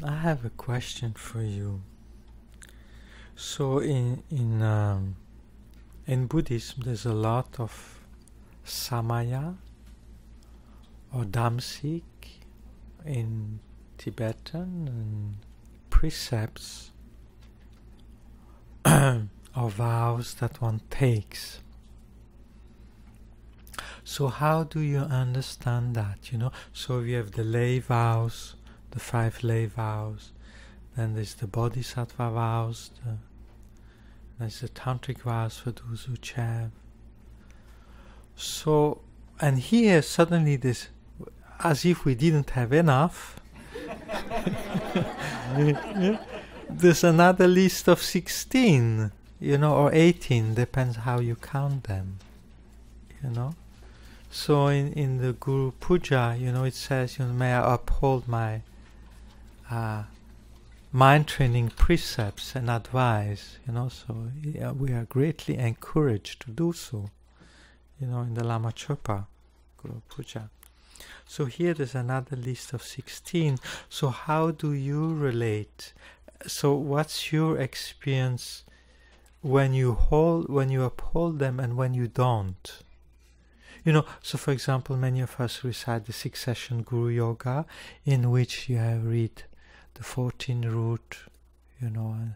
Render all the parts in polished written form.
I have a question for you. So in Buddhism, there's a lot of samaya or damsik in Tibetan and precepts or vows that one takes. So how do you understand that? So we have the lay vows, the 5 lay vows, then there's the bodhisattva vows, there's the tantric vows for those who chav. So, and here suddenly this, as if we didn't have enough, there's another list of 16, or 18, depends how you count them, So in the Guru Puja, it says, may I uphold my mind training precepts and advice, so we are greatly encouraged to do so, in the Lama Chopa Guru Puja. So here there's another list of 16. So how do you relate? So what's your experience when you uphold them and when you don't? So for example, many of us recite the 6-session Guru Yoga, in which you have read the 14 root, and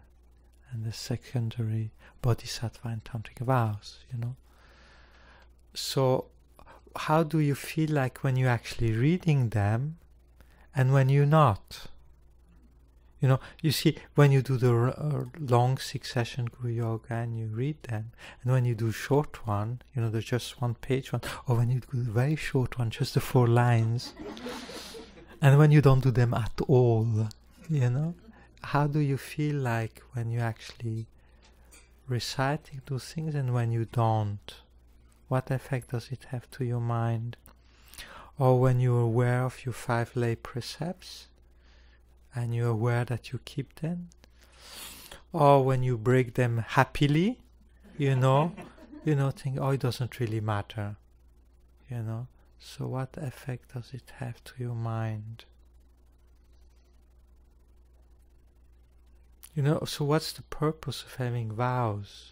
the secondary bodhisattva and tantric vows, So how do you feel like when you're actually reading them and when you're not? You see, when you do the long 6-session Guru Yoga and you read them, and when you do short one, there's just 1 page one, or when you do the very short one, just the 4 lines, and when you don't do them at all, how do you feel like when you're actually reciting those things and when you don't? What effect does it have to your mind? Or when you're aware of your 5 lay precepts, and you're aware that you keep them, or when you break them happily, think, oh, it doesn't really matter, So what effect does it have to your mind? So what's the purpose of having vows?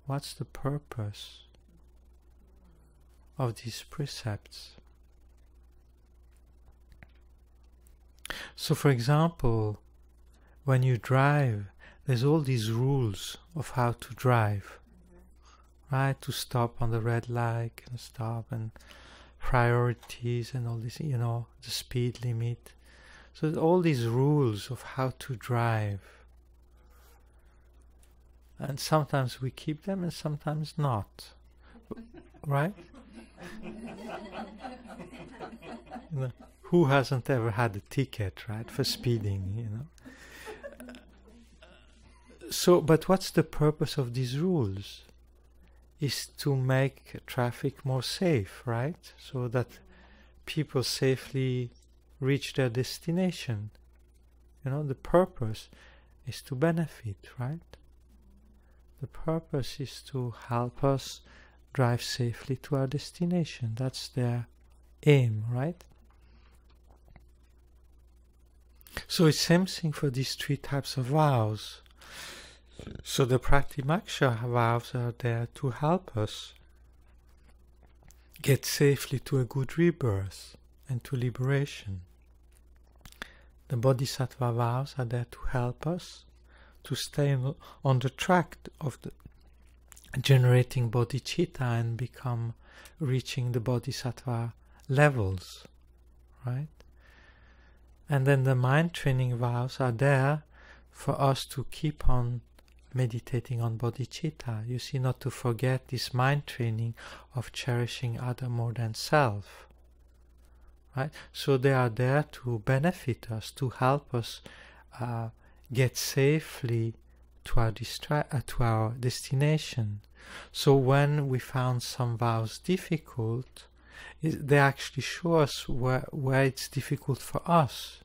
What's the purpose of these precepts? So for example, when you drive, there's all these rules of how to drive, right? To stop on the red light and stop, and priorities and all this, the speed limit. So all these rules of how to drive. And sometimes we keep them and sometimes not, right? Who hasn't ever had a ticket, right, for speeding, So, but what's the purpose of these rules? Is to make traffic more safe, right? So that people safely reach their destination. The purpose is to benefit, right? The purpose is to help us drive safely to our destination. That's their aim, right? So it's same thing for these 3 types of vows. So the Pratimaksha vows are there to help us get safely to a good rebirth and to liberation. The Bodhisattva vows are there to help us to stay on the track of the generating bodhicitta and reaching the Bodhisattva levels, right? And then the mind training vows are there for us to keep on meditating on bodhicitta. You see, not to forget this mind training of cherishing other more than self. Right? So they are there to benefit us, to help us get safely to our destination. So when we found some vows difficult, they actually show us where it's difficult for us.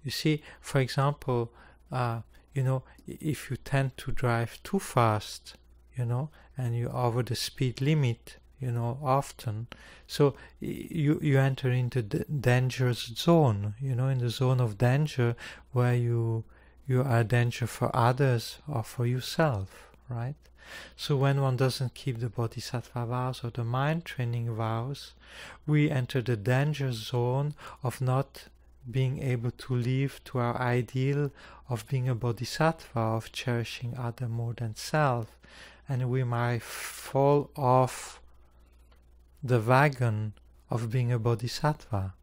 You see, for example, if you tend to drive too fast, and you're over the speed limit, you know, often. So you enter into the dangerous zone, you know, in the zone of danger where you are a danger for others or for yourself, right? So when one doesn't keep the bodhisattva vows or the mind training vows, we enter the danger zone of not being able to live to our ideal of being a bodhisattva, of cherishing other more than self, and we might fall off the wagon of being a bodhisattva,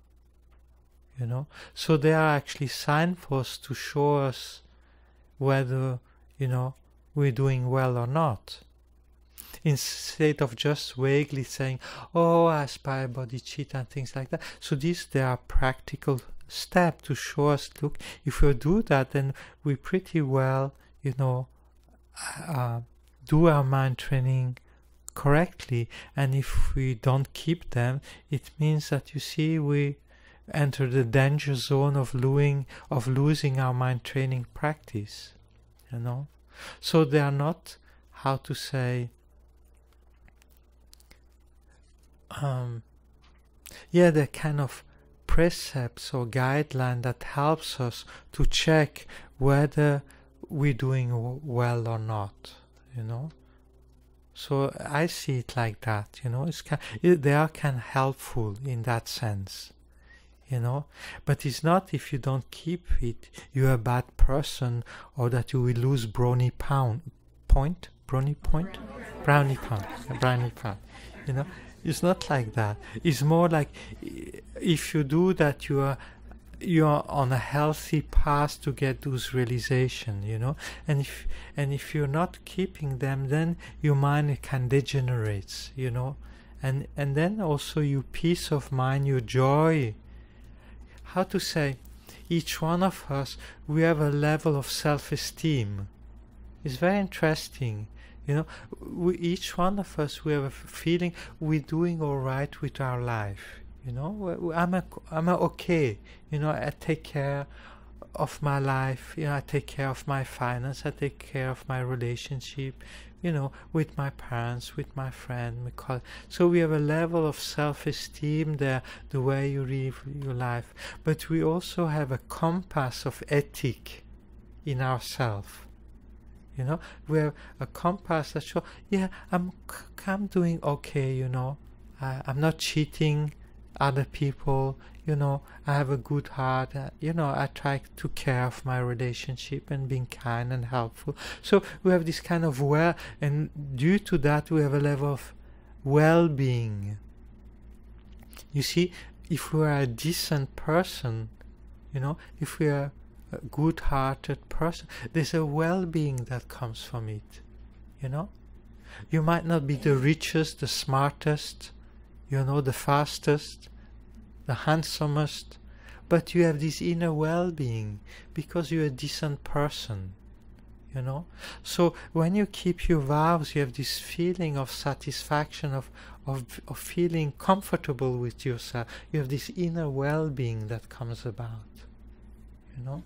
you know. So there are actually signposts to show us whether, you know, we're doing well or not, instead of just vaguely saying, oh, I aspire bodhicitta and things like that. So there are practical steps to show us, look, if we do that, then we pretty well, you know, do our mind training correctly. And if we don't keep them, it means that, you see, we enter the danger zone of losing our mind training practice, you know. So they are not, how to say, they're kind of precepts or guideline that helps us to check whether we're doing well or not, you know. So I see it like that, you know. They are kind of helpful in that sense, you know. But it's not, if you don't keep it, you're a bad person, or that you will lose brownie pound, you know. It's not like that. It's more like, if you do that, you are on a healthy path to get those realization, you know. And if you're not keeping them, then your mind can degenerate, you know. And then also your peace of mind, your joy. How to say, each one of us, we have a level of self-esteem. It's very interesting. You know, each one of us, we have a feeling we're doing all right with our life. You know, I'm okay. You know, I take care of my life. You know, I take care of my finance. I take care of my relationship. You know, with my parents, with my friend, my colleague. So we have a level of self-esteem there, the way you live your life. But we also have a compass of ethic in ourselves. You know, we have a compass that shows, yeah, I'm doing okay, you know. I'm not cheating other people, you know. I have a good heart, you know. I try to care of my relationship and being kind and helpful. So we have this kind of and due to that we have a level of well-being. You see, if we are a decent person, you know, if we are a good-hearted person, there's a well-being that comes from it, you know. You might not be the richest, the smartest, you know, the fastest, the handsomest, but you have this inner well-being because you're a decent person, you know. So when you keep your vows, you have this feeling of satisfaction, of feeling comfortable with yourself. You have this inner well-being that comes about, you know.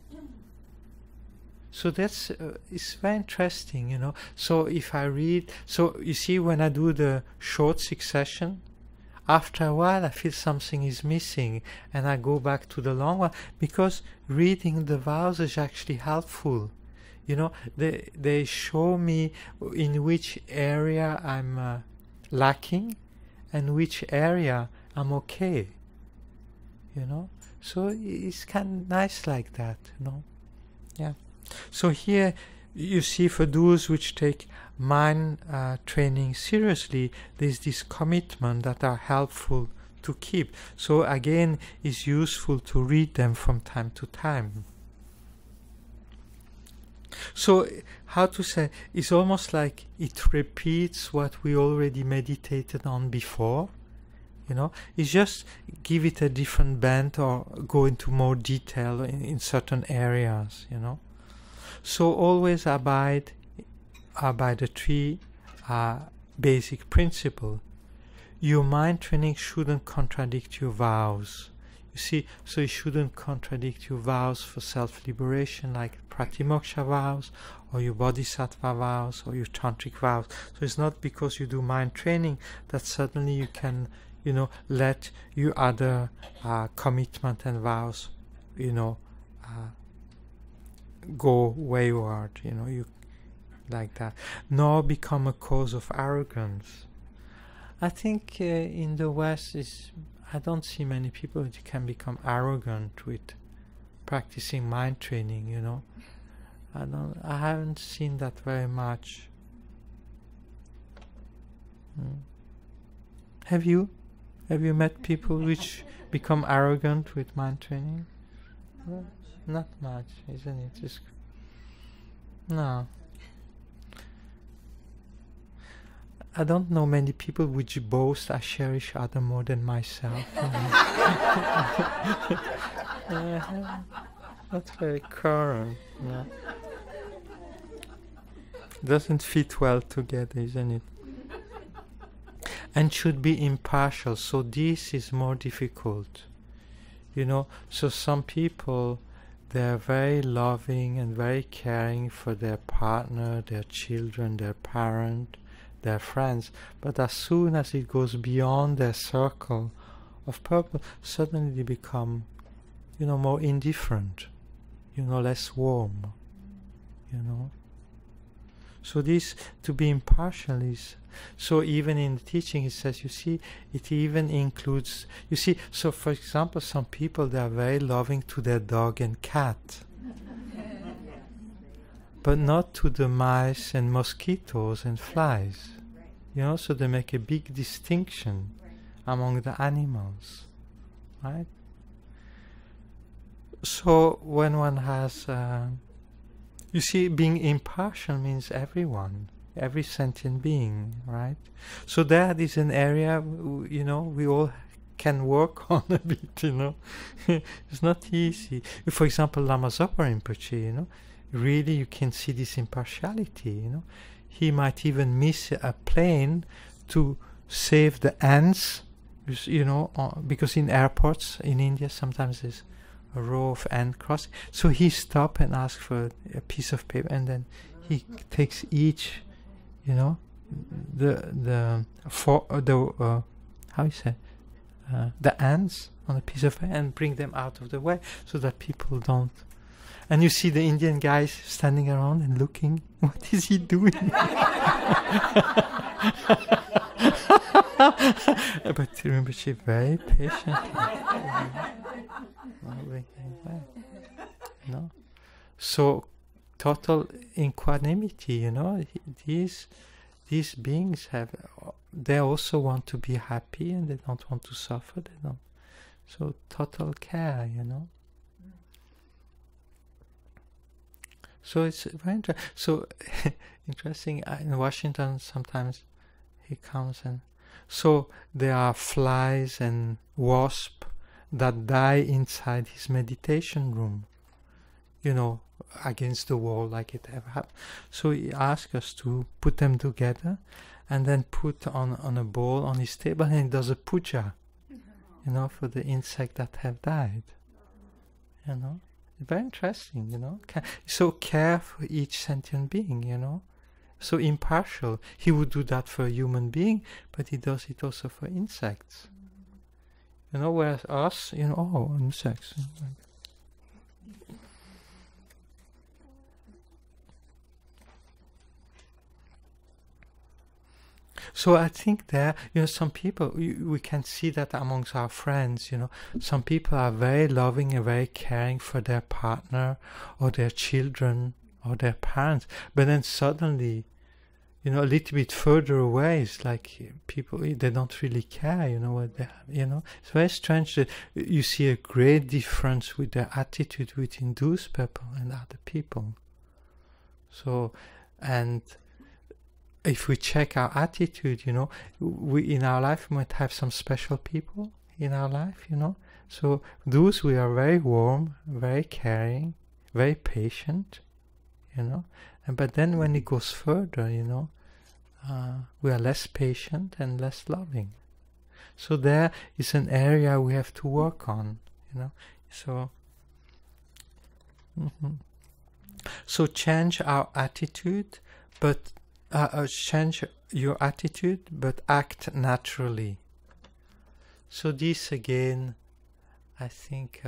So that's it's very interesting, you know. So if I read, so you see, when I do the short succession, after a while I feel something is missing and I go back to the long one, because reading the vows is actually helpful. You know, they show me in which area I'm lacking and which area I'm okay, you know. So it's kind of nice like that, you know. Yeah. So here you see, for those which take mind training seriously, there's this commitment that are helpful to keep. So again, it's useful to read them from time to time. So how to say, it's almost like it repeats what we already meditated on before. You know, it's just give it a different bent or go into more detail in certain areas, you know. So always abide by the three basic principles. Your mind training shouldn't contradict your vows. You see, so you shouldn't contradict your vows for self-liberation, like pratimoksha vows, or your bodhisattva vows, or your tantric vows. So it's not because you do mind training that suddenly you can, let your other commitment and vows, go wayward, you like that, nor become a cause of arrogance. I think in the West I don't see many people who can become arrogant with practicing mind training, I haven't seen that very much. Have you met people which become arrogant with mind training? Not much, isn't it? No. I don't know many people which boast I cherish other more than myself. That's very current. Yeah. Doesn't fit well together, isn't it? And should be impartial. So this is more difficult. So some people, they're very loving and very caring for their partner, their children, their parent, their friends, but as soon as it goes beyond their circle of purpose, suddenly they become, more indifferent, less warm, So this, to be impartial is, so even in the teaching it says, you see, it even includes, so for example, some people, they are very loving to their dog and cat, but not to the mice and mosquitoes and flies. So they make a big distinction among the animals, right? So when one has, being impartial means everyone, every sentient being, right? So that is an area, we all can work on a bit, It's not easy. For example, Lama Zopa Rinpoche, really you can see this impartiality, He might even miss a plane to save the ants, because in airports in India sometimes there's a row of ant crossing. So he stops and asks for a piece of paper, and then he takes each, the ants on a piece of paper and bring them out of the way so that people don't. And you see the Indian guys standing around and looking, what is he doing? But Rinpoche very patiently. So total equanimity, these beings they also want to be happy and they don't want to suffer. They don't. So total care, So it's very interesting. In Washington, sometimes he comes and so there are flies and wasps that die inside his meditation room, against the wall, like it ever happened. So he asks us to put them together and then put on a bowl on his table, and he does a puja, for the insect that have died, Very interesting, So care for each sentient being, So impartial. He would do that for a human being, but he does it also for insects. Whereas us, insects. So I think there, some people, we can see that amongst our friends, some people are very loving and very caring for their partner or their children or their parents, but then suddenly, a little bit further away, it's like people, they don't really care, what they have, It's very strange that you see a great difference with their attitude within those people and other people. So, and if we check our attitude, we in our life might have some special people in our life, So those we are very warm, very caring, very patient, but then when it goes further, we are less patient and less loving. So there is an area we have to work on, So so change our attitude, but change your attitude, but act naturally. So this again, I think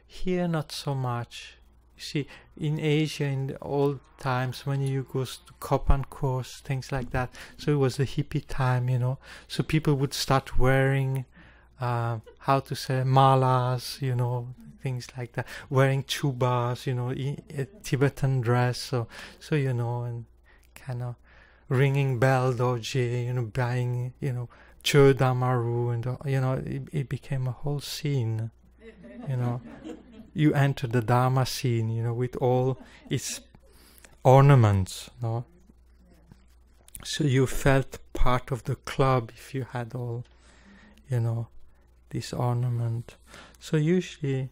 here not so much. You see, in Asia in the old times, when you go to Kopan course, things like that, so it was the hippie time, so people would start wearing how to say, malas, things like that, wearing chubas, a Tibetan dress, so and kind of ringing bell doje, buying, Cho Damaru, and it became a whole scene, You enter the Dharma scene, with all its ornaments, no? So you felt part of the club if you had all, this ornament. So usually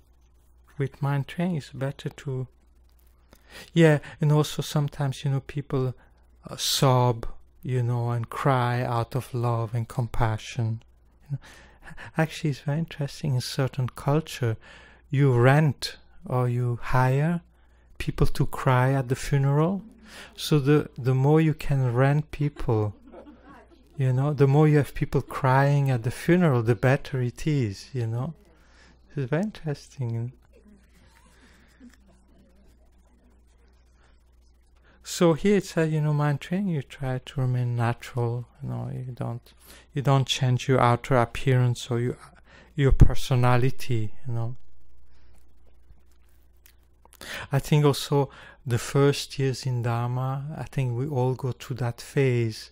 with mind training it's better to, and also sometimes, people sob, and cry out of love and compassion. Actually, it's very interesting. In certain culture, you rent or you hire people to cry at the funeral. So the more you can rent people, the more you have people crying at the funeral, the better it is, It's very interesting. So here it says, mind training, you try to remain natural, you don't change your outer appearance or your personality, I think also the first years in Dharma, I think we all go through that phase.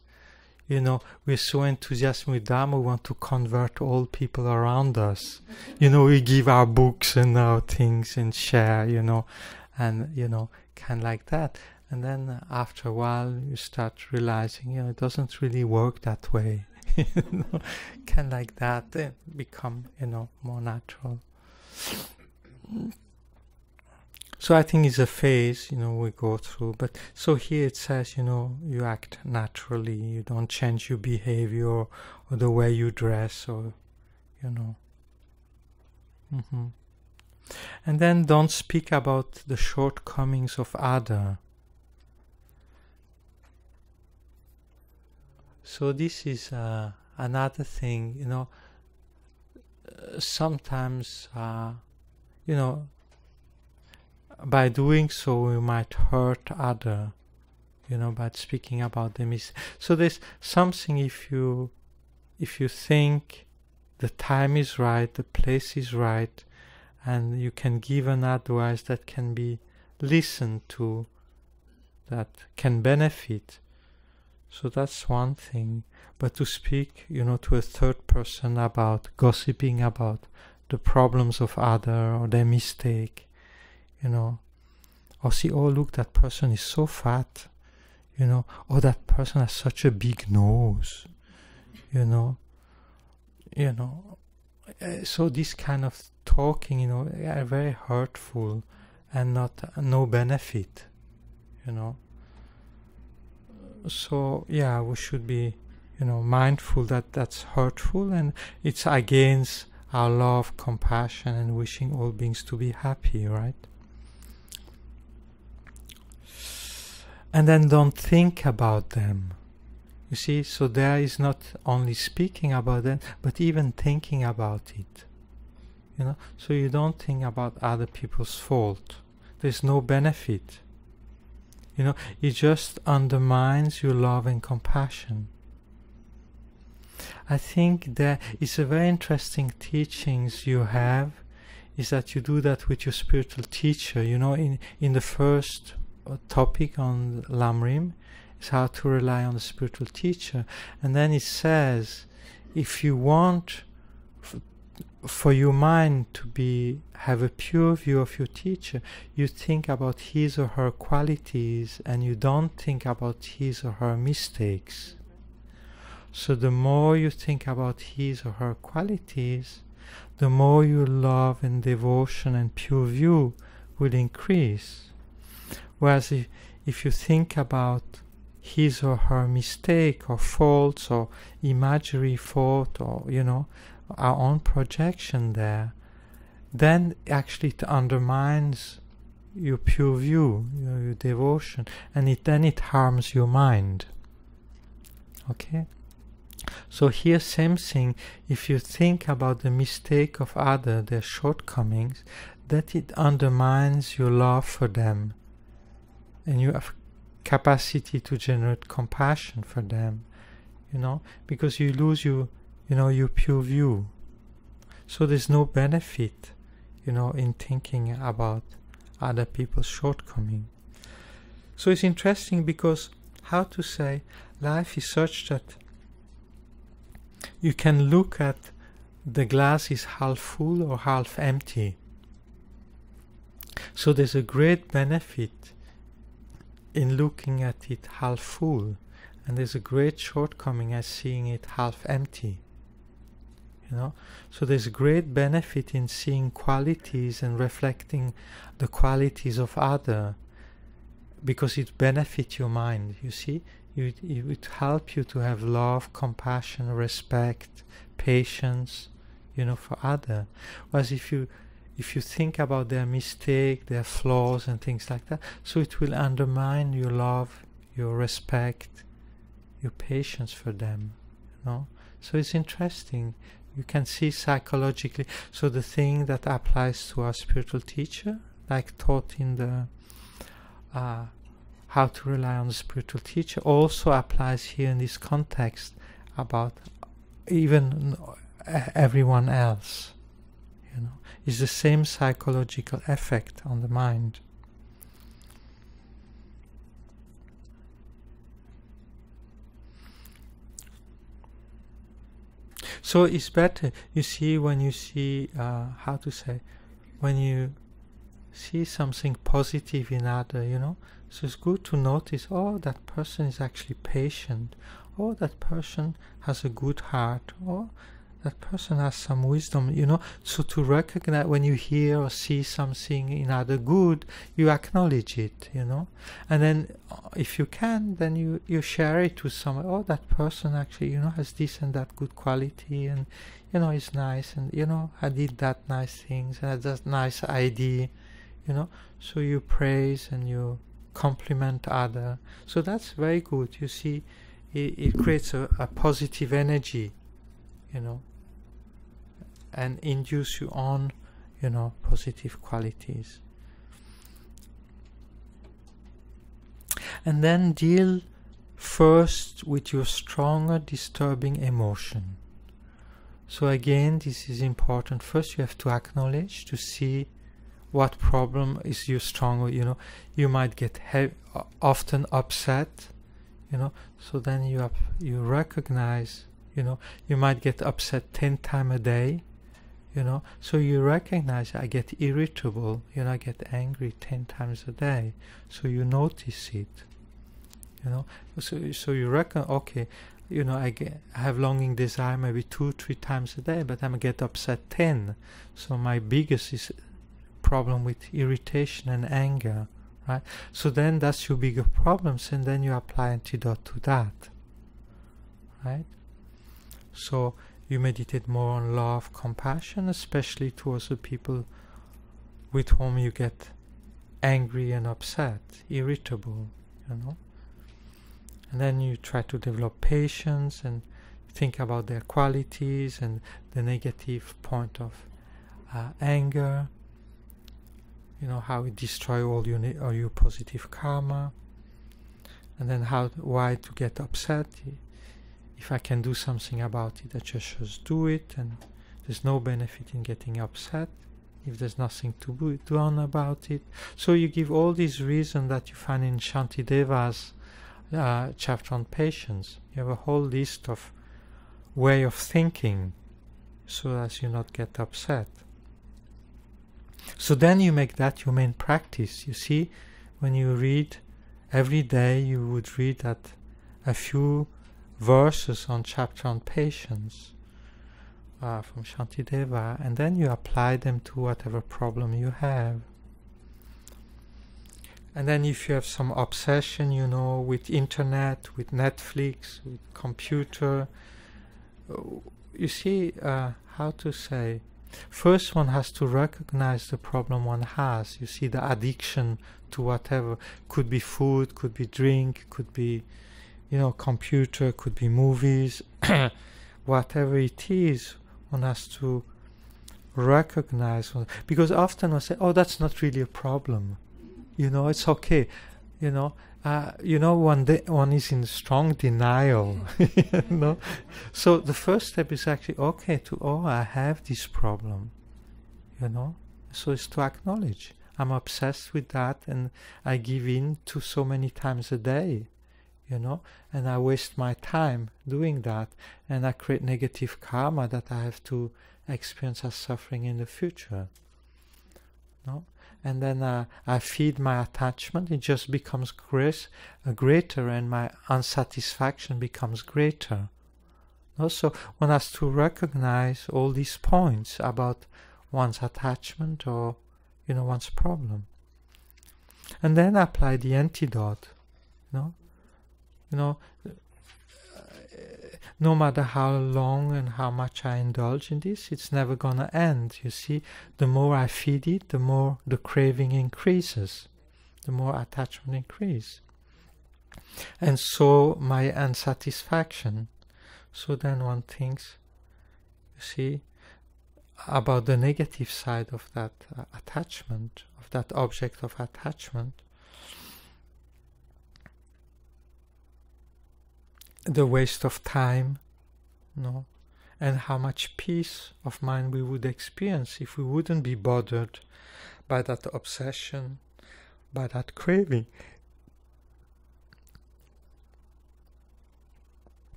We're so enthusiastic with Dharma, we want to convert all people around us. We give our books and our things and share, and, kind of like that. And then after a while, you start realizing, it doesn't really work that way. Kind of like that, become, more natural. So I think it's a phase, we go through. But so here it says, you act naturally. You don't change your behavior or the way you dress or, And then don't speak about the shortcomings of others. So this is another thing, sometimes, by doing so we might hurt other, by speaking about them. So there's something, if you think the time is right, the place is right, and you can give an advice that can be listened to, that can benefit. So that's one thing. But to speak, to a third person about gossiping about the problems of other or their mistake, or see, oh look, that person is so fat, oh that person has such a big nose, so this kind of talking, are very hurtful and no benefit, So we should be, mindful that that's hurtful and it's against our love, compassion, and wishing all beings to be happy, right? And then don't think about them. You see, so there is not only speaking about them, but even thinking about it. So you don't think about other people's fault. There's no benefit. It just undermines your love and compassion. I think that it's a very interesting teachings you have, is that you do that with your spiritual teacher. In the first topic on Lamrim is how to rely on the spiritual teacher, and then it says, if you want for your mind to have a pure view of your teacher, you think about his or her qualities and you don't think about his or her mistakes. So the more you think about his or her qualities, the more your love and devotion and pure view will increase. Whereas if you think about his or her mistake or faults or imaginary fault, or our own projection there, then actually it undermines your pure view, your devotion, and then it harms your mind. Okay? So here, same thing, if you think about the mistake of others, their shortcomings, that it undermines your love for them, and you have capacity to generate compassion for them, because you lose your pure view. So there's no benefit, in thinking about other people's shortcomings. So it's interesting because, how to say, life is such that you can look at the glass is half full or half empty. So there's a great benefit in looking at it half full, and there's a great shortcoming as seeing it half empty. So there's a great benefit in seeing qualities and reflecting the qualities of other, because it benefits your mind. You see, it would help you to have love, compassion, respect, patience, for other. Whereas if you think about their mistake, their flaws and things like that, so it will undermine your love, your respect, your patience for them. So it's interesting. You can see psychologically. So the thing that applies to our spiritual teacher, like taught in the How to Rely on the Spiritual Teacher, also applies here in this context about even everyone else. It's the same psychological effect on the mind. So it's better, you see, when you see, when you see something positive in other, so it's good to notice, oh, that person is actually patient, oh, that person has a good heart, oh, that person has some wisdom, so to recognize when you hear or see something in other good, you acknowledge it, and then if you can, then you share it with someone. Oh, that person actually, has this and that good quality, and is nice, and I did that nice things, and that's nice idea, so you praise and you compliment other. So that's very good. You see, it creates a positive energy, and induce you on, positive qualities. And then deal first with your stronger disturbing emotion. So again, this is important. First you have to acknowledge, to see what problem is your stronger, you might get often upset, so then you recognize, you might get upset 10 times a day, so you recognize, I get irritable, I get angry 10 times a day, so you notice it, so you reckon, okay, I have longing desire maybe 2-3 times a day, but I get upset 10, so my biggest problem with irritation and anger, right? So then that's your bigger problems, and then you apply antidote to that, right? So you meditate more on love, compassion, especially towards the people with whom you get angry and upset, irritable, and then you try to develop patience and think about their qualities and the negative point of anger, how it destroys all your positive karma, and then why to get upset. If I can do something about it, I just do it, and there's no benefit in getting upset if there's nothing to be done about it. So you give all these reasons that you find in Shantideva's chapter on patience. You have a whole list of way of thinking so as you not get upset. So then you make that your main practice. You see, when you read every day, you would read that a few verses on chapter on patience from Shantideva, and then you apply them to whatever problem you have. And then if you have some obsession, you know, with internet, with Netflix, with computer, you see, how to say, first one has to recognize the problem one has. You see, the addiction to whatever, could be food, could be drink, could be, you know, computer, could be movies, whatever it is, one has to recognize, because often I say, oh, that's not really a problem, you know, it's okay, you know, one is in strong denial, you know. So the first step is actually, okay, I have this problem, you know. So it's to acknowledge I'm obsessed with that, and I give in to so many times a day, you know, and I waste my time doing that, and I create negative karma that I have to experience as suffering in the future. No? And then I feed my attachment, it just becomes greater, and my unsatisfaction becomes greater. No? So one has to recognize all these points about one's attachment or, you know, one's problem. And then apply the antidote. No? You know, no matter how long and how much I indulge in this, it's never gonna end. You see, the more I feed it, the more the craving increases, the more attachment increases, and so my unsatisfaction. So then one thinks, you see, about the negative side of that attachment, of that object of attachment. The waste of time, no, and how much peace of mind we would experience if we wouldn't be bothered by that obsession, by that craving.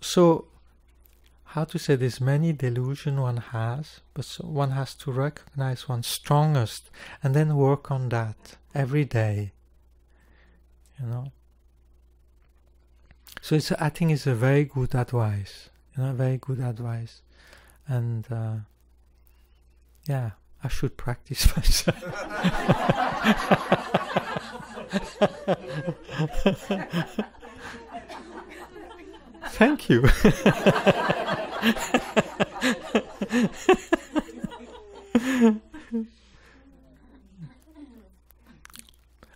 So, how to say, there's many delusions one has, but one has to recognize one's strongest and then work on that every day, you know. So I think it's a very good advice, you know, very good advice, and yeah, I should practice myself. Thank you.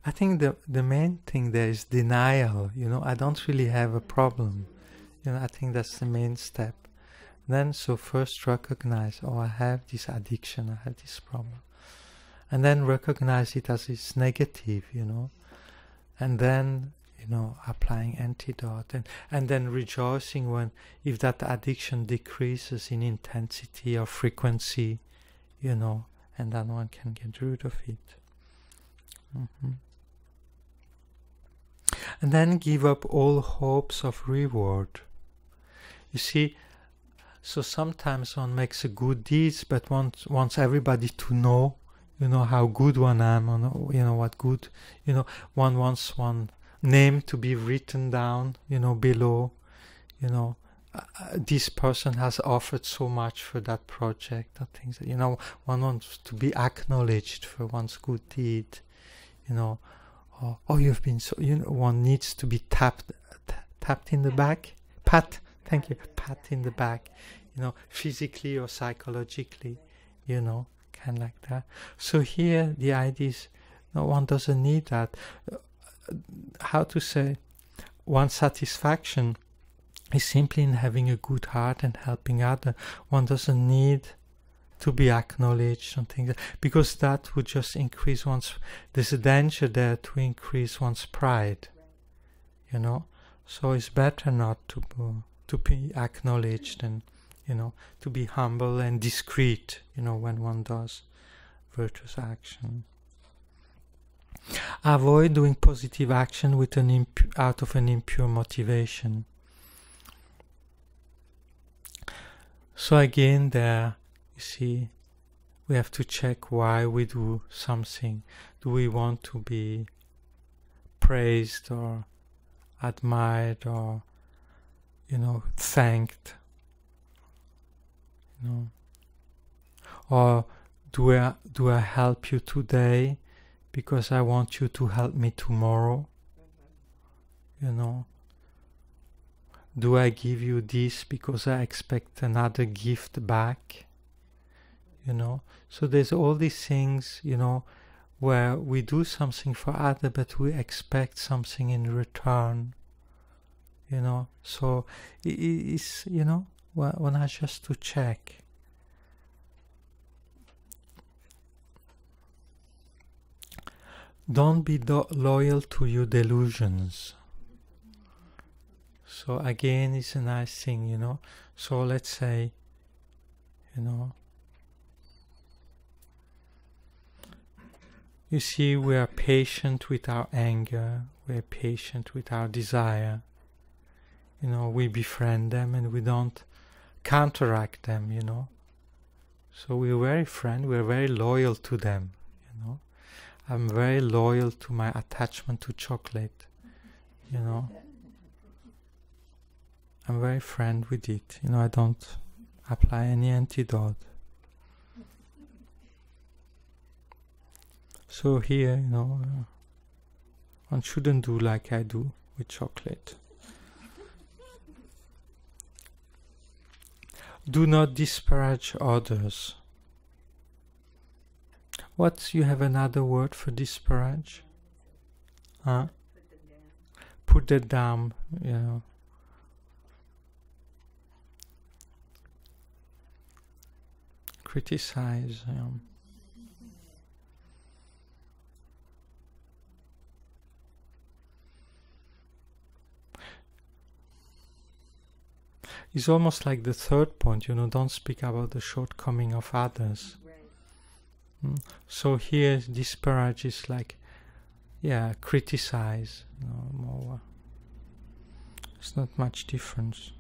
I think the main thing there is denial, you know. I don't really have a problem, you know. I think that's the main step. Then, so first recognize, oh, I have this addiction, I have this problem, and then recognize it as it's negative, you know, and then, you know, applying antidote, and then rejoicing when, if that addiction decreases in intensity or frequency, you know, and then one can get rid of it. And then give up all hopes of reward. You see, so sometimes one makes a good deeds, but wants everybody to know, you know, how good one am, or, you know, what good, you know, one wants one name to be written down, you know, below, you know, this person has offered so much for that project, or things that, you know, one wants to be acknowledged for one's good deed, you know. Oh, you've been so, you know, one needs to be tapped in the back, thank you, pat in the back, you know, physically or psychologically, you know, kind of like that. So here the idea is, no, one doesn't need that. How to say, one's satisfaction is simply in having a good heart and helping others. One doesn't need to be acknowledged and things, because that would just increase one's, there's a danger there to increase one's pride, you know. So it's better not to be acknowledged, and, you know, to be humble and discreet, you know, when one does virtuous action. Avoid doing positive action with out of an impure motivation. So again, there, you see, we have to check why we do something. Do we want to be praised or admired or, you know, thanked? You know, Or do I help you today because I want you to help me tomorrow? You know? Do I give you this because I expect another gift back? You know? So there's all these things, you know, where we do something for others, but we expect something in return. You know? So it's, you know, one has just to check. Don't be loyal to your delusions. So again, it's a nice thing, you know. So let's say, you know, you see, we are patient with our anger, we are patient with our desire. You know, we befriend them and we don't counteract them, you know. So we're very we're very loyal to them, you know. I'm very loyal to my attachment to chocolate, you know. I'm very friend with it, you know. I don't apply any antidote. So here, you know, one shouldn't do like I do with chocolate. Do not disparage others. What, you have another word for disparage? Huh? Put that down, you know. Criticize. It's almost like the third point, you know, don't speak about the shortcoming of others. Right. So here, disparage is like, yeah, criticize, you know, more. It's not much difference.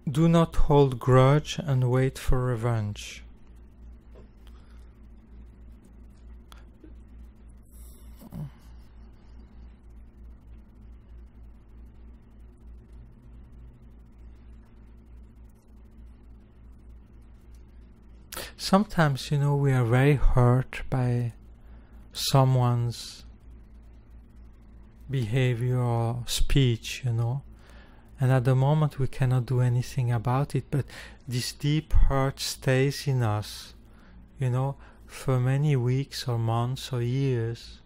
Do not hold grudge and wait for revenge. Sometimes, you know, we are very hurt by someone's behavior or speech, you know, and at the moment we cannot do anything about it, but this deep hurt stays in us, you know, for many weeks or months or years,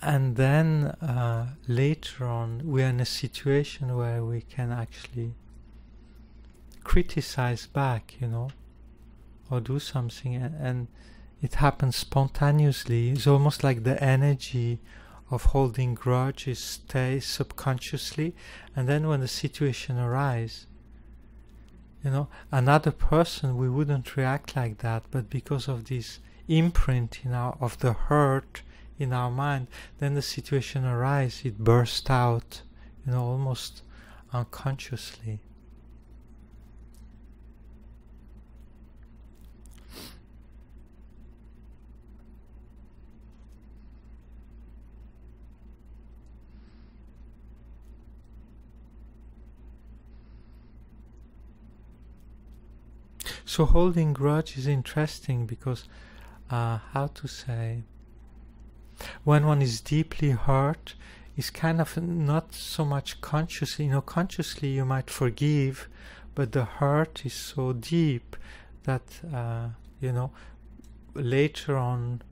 and then later on we are in a situation where we can actually criticize back, you know, or do something, and it happens spontaneously. It's almost like the energy of holding grudges stays subconsciously, and then when the situation arises, you know, another person, we wouldn't react like that, but because of this imprint in of the hurt in our mind, then the situation arises, it bursts out, you know, almost unconsciously. So holding grudge is interesting because, how to say, when one is deeply hurt, it's kind of not so much consciously, you know, consciously you might forgive, but the hurt is so deep that, you know, later on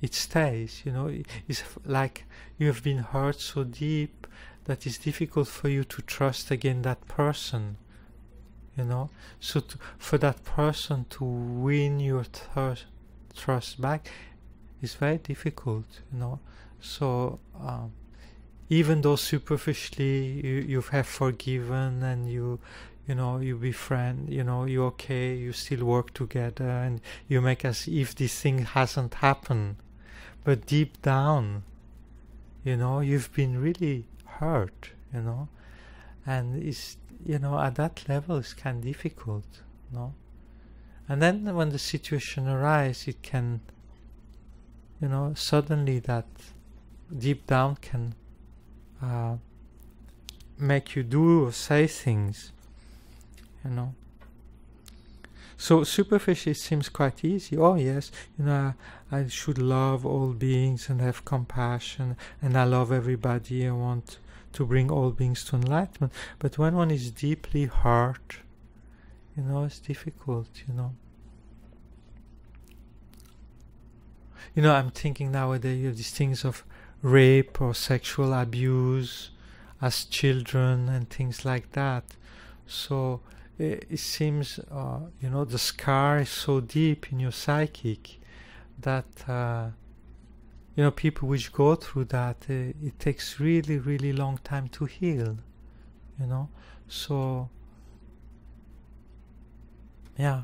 it stays, you know. It's like you have been hurt so deep that it's difficult for you to trust again that person. You know, so for that person to win your trust back is very difficult, you know. So even though superficially you have forgiven and you know, you befriend, you know, you okay, you still work together and you make as if this thing hasn't happened, but deep down, you know, you've been really hurt, you know, and it's, you know, at that level it's kind of difficult, no? And then when the situation arises, it can, you know, suddenly that deep down can make you do or say things, you know. So superficially it seems quite easy. Oh yes, I should love all beings and have compassion, and I love everybody. I want to bring all beings to enlightenment. But when one is deeply hurt, it's difficult. I'm thinking nowadays you have these things of rape or sexual abuse as children and things like that. So it seems, the scar is so deep in your psychic that, people which go through that, it takes really, really long time to heal, So, yeah,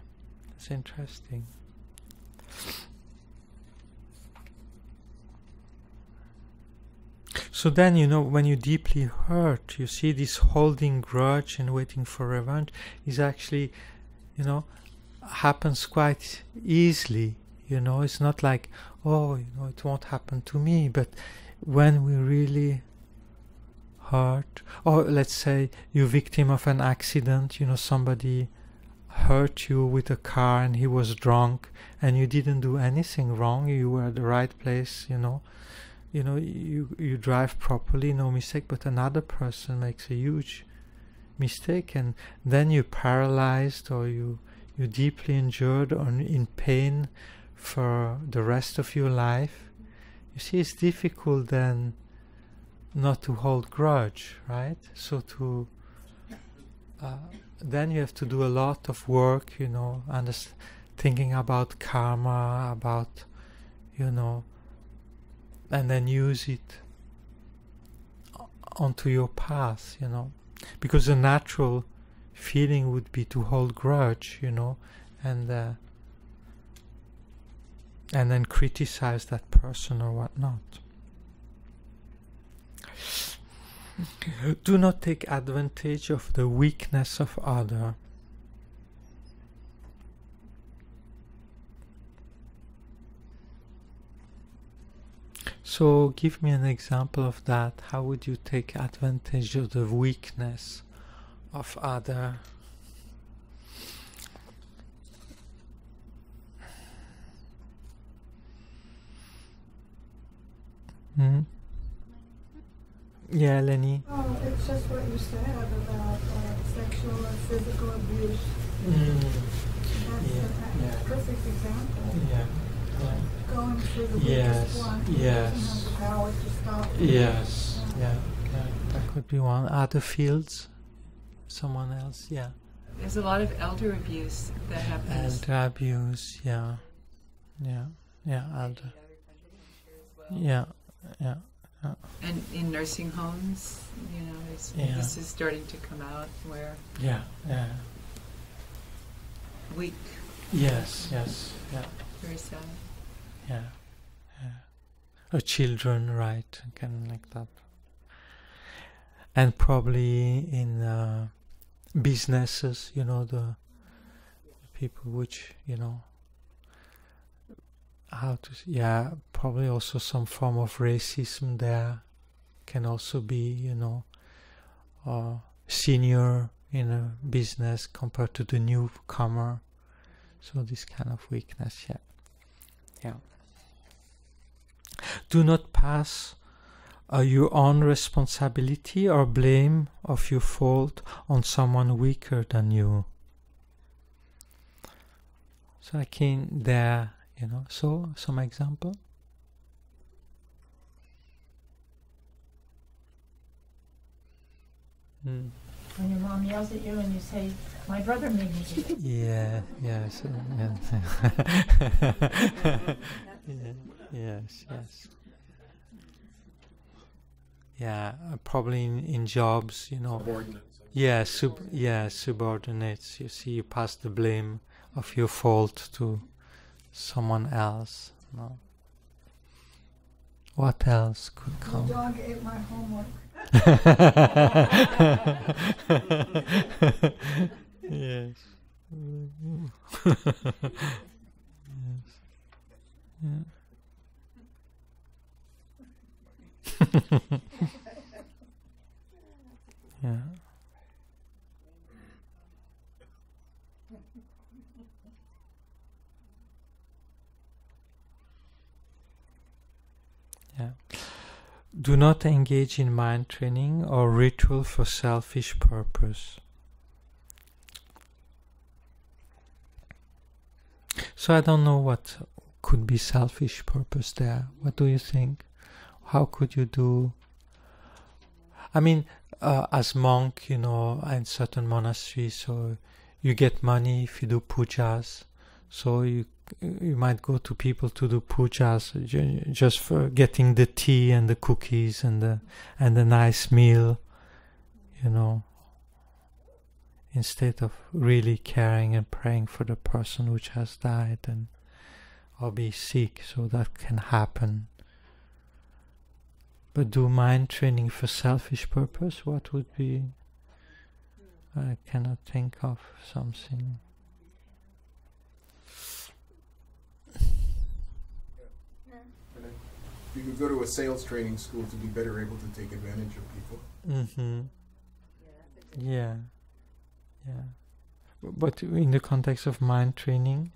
it's interesting. So then, when you deeply hurt, you see this holding grudge and waiting for revenge is actually, happens quite easily. It's not like, it won't happen to me. But when we really hurt, or let's say you're victim of an accident, somebody hurt you with a car and he was drunk and you didn't do anything wrong, you were at the right place, you drive properly, no mistake, but another person makes a huge mistake, and then you're paralyzed, or you're deeply injured or in pain for the rest of your life. You see, it's difficult then not to hold grudge, right? So then you have to do a lot of work, thinking about karma, about, and then use it onto your path, because the natural feeling would be to hold grudge, and then criticize that person or whatnot. Do not take advantage of the weakness of other. So give me an example of that. How would you take advantage of the weakness of other? Yeah, Lenny. Oh, it's just what you said about sexual or physical abuse. That's a perfect example. Yeah. Going through the weakest one. Yes. Doesn't have the power to stop it. Yes. Yeah. That could be one. Other fields. Someone else. Yeah. There's a lot of elder abuse that happens. Elder abuse. Yeah. Elder. Yeah. And in nursing homes, this is starting to come out where weak. Yes. Yeah. Very sad. Yeah. Or children, right? Kind of like that. And probably in businesses, the people which, probably also some form of racism there can also be, senior in a business compared to the newcomer. So this kind of weakness, yeah. Do not pass your own responsibility or blame of your fault on someone weaker than you. So I can there, so some example. When your mom yells at you and you say, "My brother made me do this." Yes. Yes. Yeah, probably in jobs, Subordinates. Subordinates. You see, you pass the blame of your fault to someone else. No. What else could come? The dog ate my homework. Yes. Yeah. do not engage in mind training or ritual for selfish purpose. So I don't know what could be selfish purpose there. What do you think? How could you do? I mean, as monk, you know, in certain monasteries, so you get money if you do pujas. So you might go to people to do pujas just for getting the tea and the cookies and the nice meal, you know, instead of really caring and praying for the person which has died and or be sick. So that can happen. But do mind training for selfish purpose? What would be? I cannot think of something. You could go to a sales training school to be better able to take advantage of people. Mm-hmm. Yeah. Yeah. But in the context of mind training,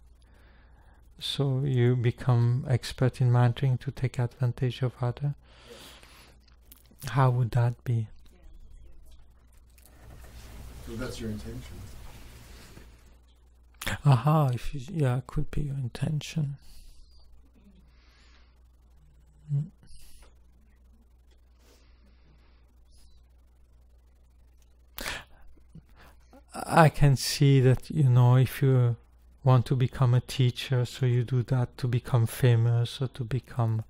so you become expert in mind training to take advantage of others. How would that be? So that's your intention. Aha, it could be your intention. I can see that, you know, if you want to become a teacher, so you do that to become famous or to become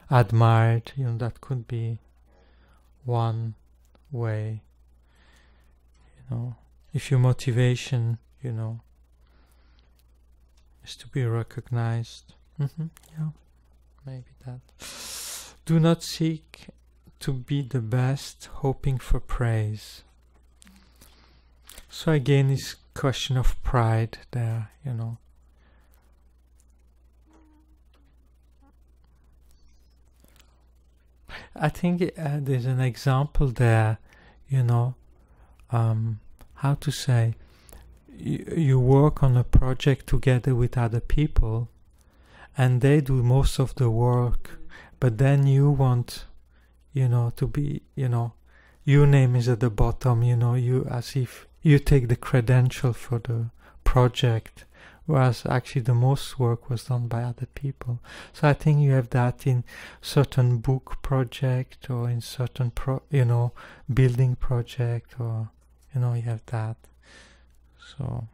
admired, you know, that could be one way, you know. If your motivation, you know, is to be recognized, yeah, maybe that. Do not seek to be the best, hoping for praise. So again, this question of pride there, you know. I think there's an example there, you know, how to say, you work on a project together with other people and they do most of the work, but then you want, you know, to be, you know, your name is at the bottom, you know, you as if you take the credential for the project, whereas actually the most work was done by other people. So I think you have that in certain book project or in certain building project, or you know, you have that. So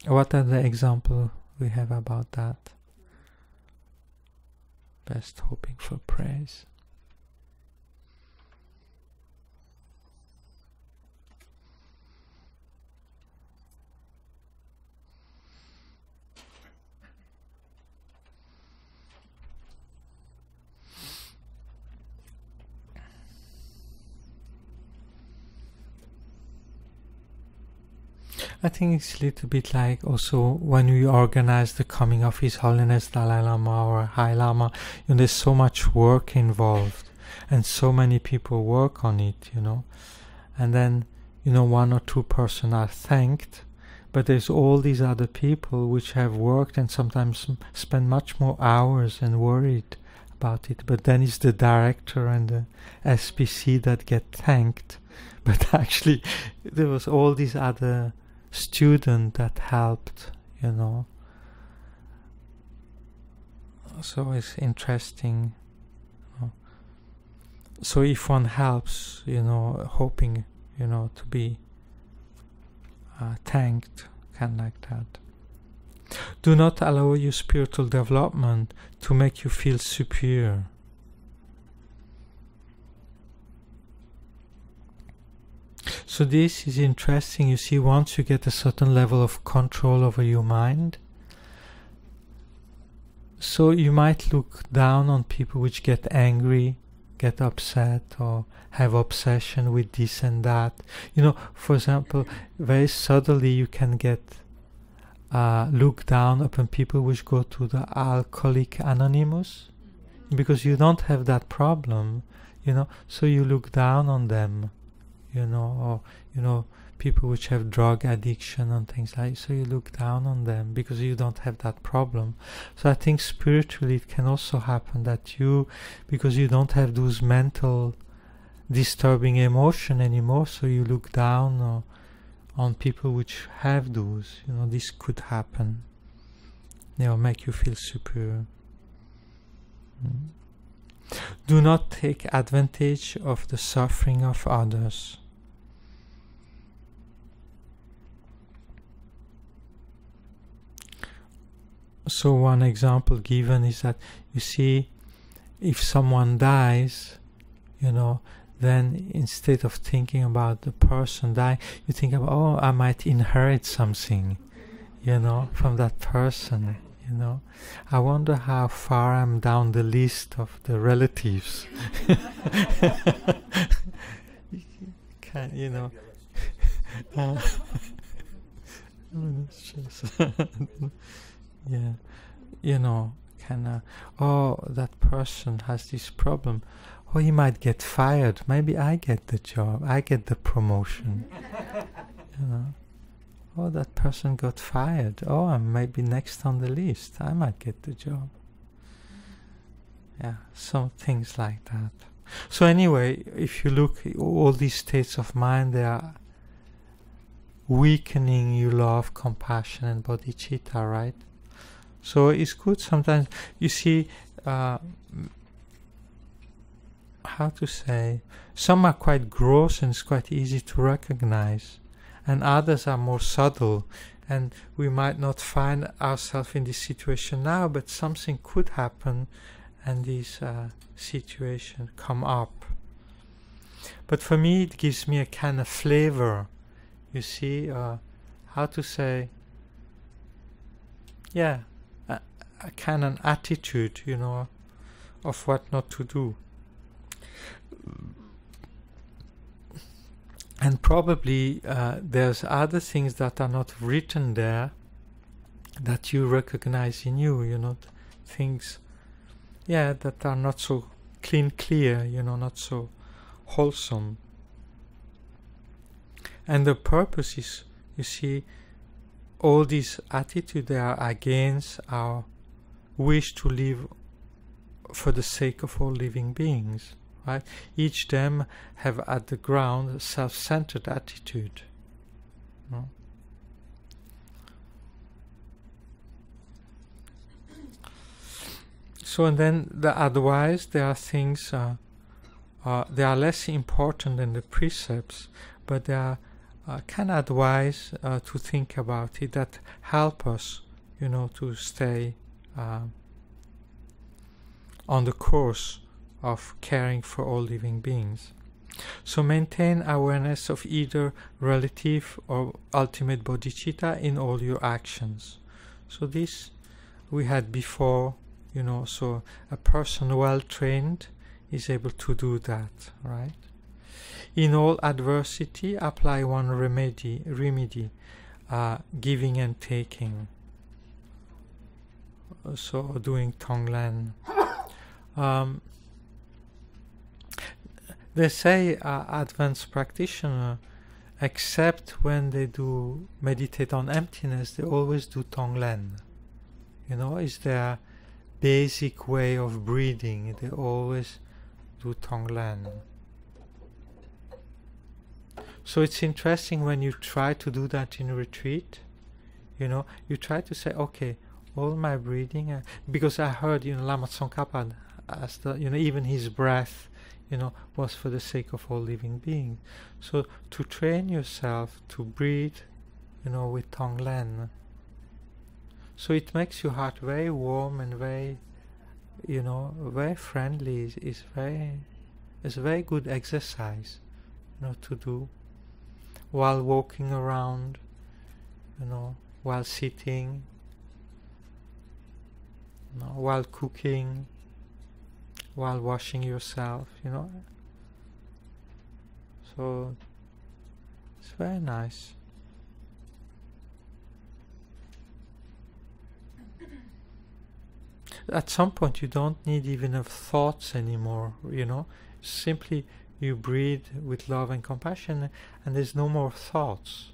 what are the examples we have about that? Best hoping for praise. I think it's a little bit like also when we organize the coming of His Holiness Dalai Lama or High Lama, you know, there's so much work involved and so many people work on it, you know, and then, you know, one or two persons are thanked, but there's all these other people which have worked and sometimes spend much more hours and worried about it, but then it's the director and the SPC that get thanked, but actually there was all these other student that helped, you know. So it's interesting. So if one helps, you know, hoping, you know, to be thanked, kind of like that. Do not allow your spiritual development to make you feel superior. So this is interesting. You see, once you get a certain level of control over your mind, so you might look down on people which get angry, get upset, or have obsession with this and that. You know, for example, very subtly you can get look down upon people which go to the Alcoholic Anonymous, because you don't have that problem, you know, so you look down on them. You know, or, you know, people which have drug addiction and things like that, so you look down on them because you don't have that problem. So I think spiritually it can also happen that you, because you don't have those mental disturbing emotion anymore, so you look down on people which have those. This could happen. Make you feel superior. Do not take advantage of the suffering of others. So one example given is that, you see, if someone dies, then instead of thinking about the person dying, you think about, oh, I might inherit something, from that person. I wonder how far I'm down the list of the relatives. That person has this problem. Oh, he might get fired. Maybe I get the job. I get the promotion. Oh, that person got fired. Oh, I'm maybe next on the list. I might get the job. Yeah, some things like that. So anyway, if you look at all these states of mind, they are weakening your love, compassion, and bodhicitta, right? So it's good sometimes, you see, how to say, some are quite gross and it's quite easy to recognize, and others are more subtle, and we might not find ourselves in this situation now, but something could happen and this situation come up. But for me it gives me a kind of flavor, you see, how to say, a kind of attitude, of what not to do. And probably there's other things that are not written there that you recognize in you, things, that are not so clear, not so wholesome. And the purpose is, you see, all these attitudes, they are against our wish to live for the sake of all living beings, right? Each them have at the ground a self-centered attitude. No? So, and then the advice, there are things, they are less important than the precepts, but they are kind of advice to think about it that help us, to stay on the course of caring for all living beings. So maintain awareness of either relative or ultimate bodhicitta in all your actions. So this we had before, so a person well trained is able to do that, right? In all adversity, apply one remedy, giving and taking. So doing Tonglen. They say advanced practitioner, except when they do meditate on emptiness, they always do Tonglen. Is their basic way of breathing. They always do Tonglen. So it's interesting when you try to do that in a retreat, you try to say, okay, all my breathing, because I heard, Lama Tsongkhapa, even his breath, was for the sake of all living beings. So to train yourself to breathe, with Tonglen. So it makes your heart very warm and very, very friendly. It's a very good exercise, to do while walking around, while sitting, while cooking, while washing yourself, So it's very nice. At some point you don't need even have thoughts anymore, simply you breathe with love and compassion, and there's no more thoughts.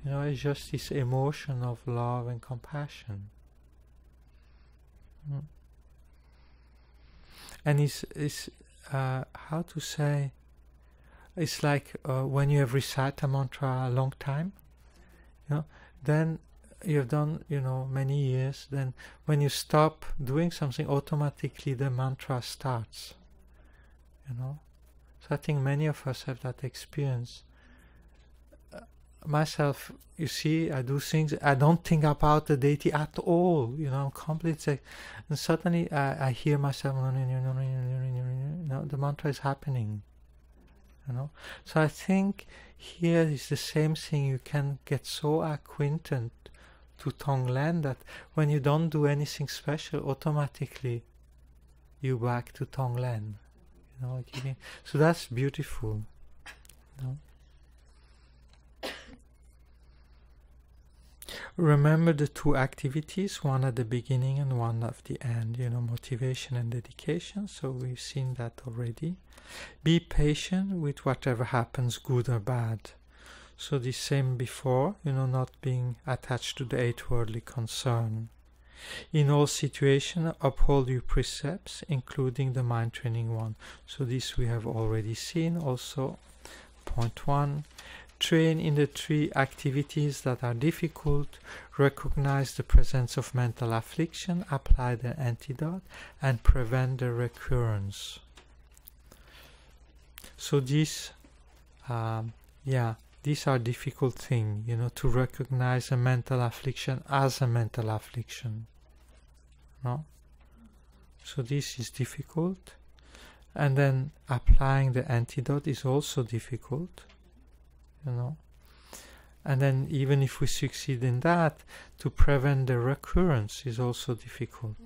You know, it's just this emotion of love and compassion. And it's how to say, it's like when you have recited a mantra a long time, you know, then you've done, you know, many years, then when you stop doing something, automatically the mantra starts, you know. So I think many of us have that experience. Myself, you see, I do things, I don't think about the deity at all, you know, I'm completely, and suddenly I hear myself, you know, the mantra is happening, you know. So I think here is the same thing. You can get so acquainted to Tonglen that when you don't do anything special, automatically you back to Tonglen, you know. So that's beautiful, you know. Remember the two activities, one at the beginning and one at the end, you know, motivation and dedication. So we've seen that already. Be patient with whatever happens, good or bad. So the same before, you know, not being attached to the 8 worldly concern. In all situations, uphold your precepts, including the mind training one. So this we have already seen. Also, point 1. Train in the 3 activities that are difficult, recognize the presence of mental affliction, apply the antidote, and prevent the recurrence. So these, these are difficult things, you know, to recognize a mental affliction as a mental affliction. No? So this is difficult. And then applying the antidote is also difficult. You know, and then even if we succeed in that, to prevent the recurrence is also difficult.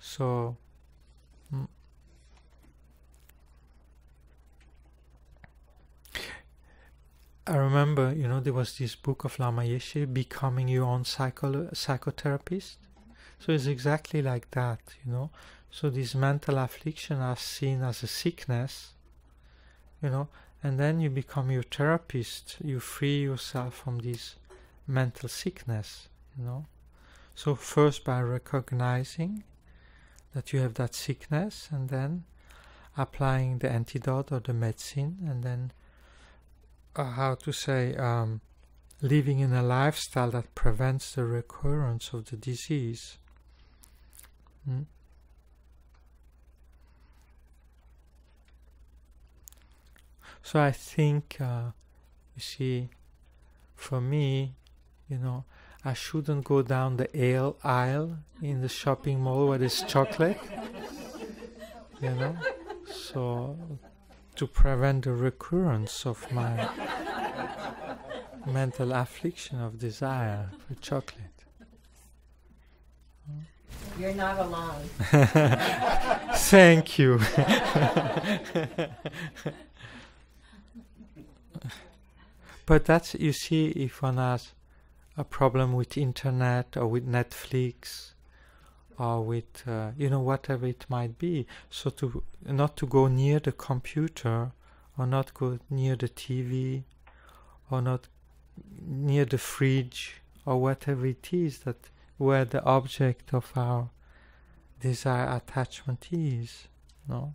So I remember, you know, there was this book of Lama Geshe, Becoming Your Own Psychotherapist. So it's exactly like that, you know. So these mental afflictions are seen as a sickness, you know, and then you become your therapist. You free yourself from this mental sickness, you know. So first by recognizing that you have that sickness, and then applying the antidote or the medicine, and then living in a lifestyle that prevents the recurrence of the disease. So I think, you see, for me, you know, I shouldn't go down the ale aisle in the shopping mall where there's chocolate, you know, so to prevent the recurrence of my mental affliction of desire for chocolate. You're not alone. Thank you. But that's, you see, if one has a problem with internet or with Netflix or with, you know, whatever it might be, so to not to go near the computer or not go near the TV or not near the fridge or whatever it is that where the object of our desire attachment is, no?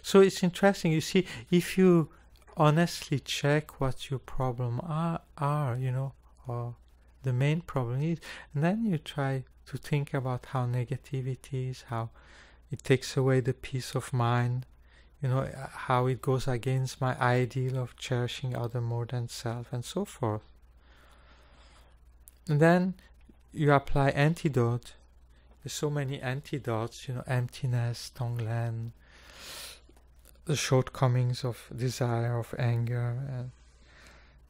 So it's interesting, you see, if you honestly check what your problem are, you know, or the main problem is, and then you try to think about how negativity is, how it takes away the peace of mind, you know, how it goes against my ideal of cherishing other more than self, and so forth. And then you apply antidote. There's so many antidotes, you know, emptiness, Tonglen, the shortcomings of desire, of anger, and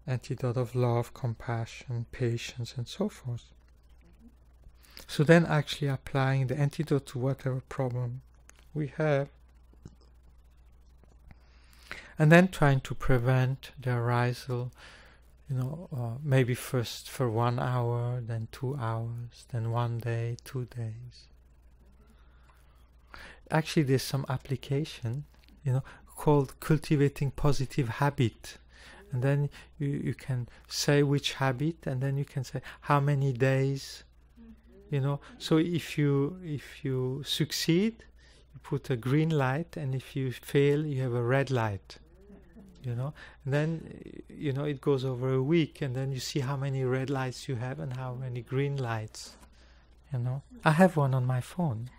antidote of love, compassion, patience, and so forth. So then actually applying the antidote to whatever problem we have, and then trying to prevent the arisal maybe first for 1 hour, then 2 hours, then 1 day, 2 days. Actually, there's some application, called Cultivating Positive Habit. And then you can say which habit, and then you can say how many days, So if you succeed, you put a green light, and if you fail, you have a red light. And then it goes over a week, and then you see how many red lights you have and how many green lights. I have one on my phone.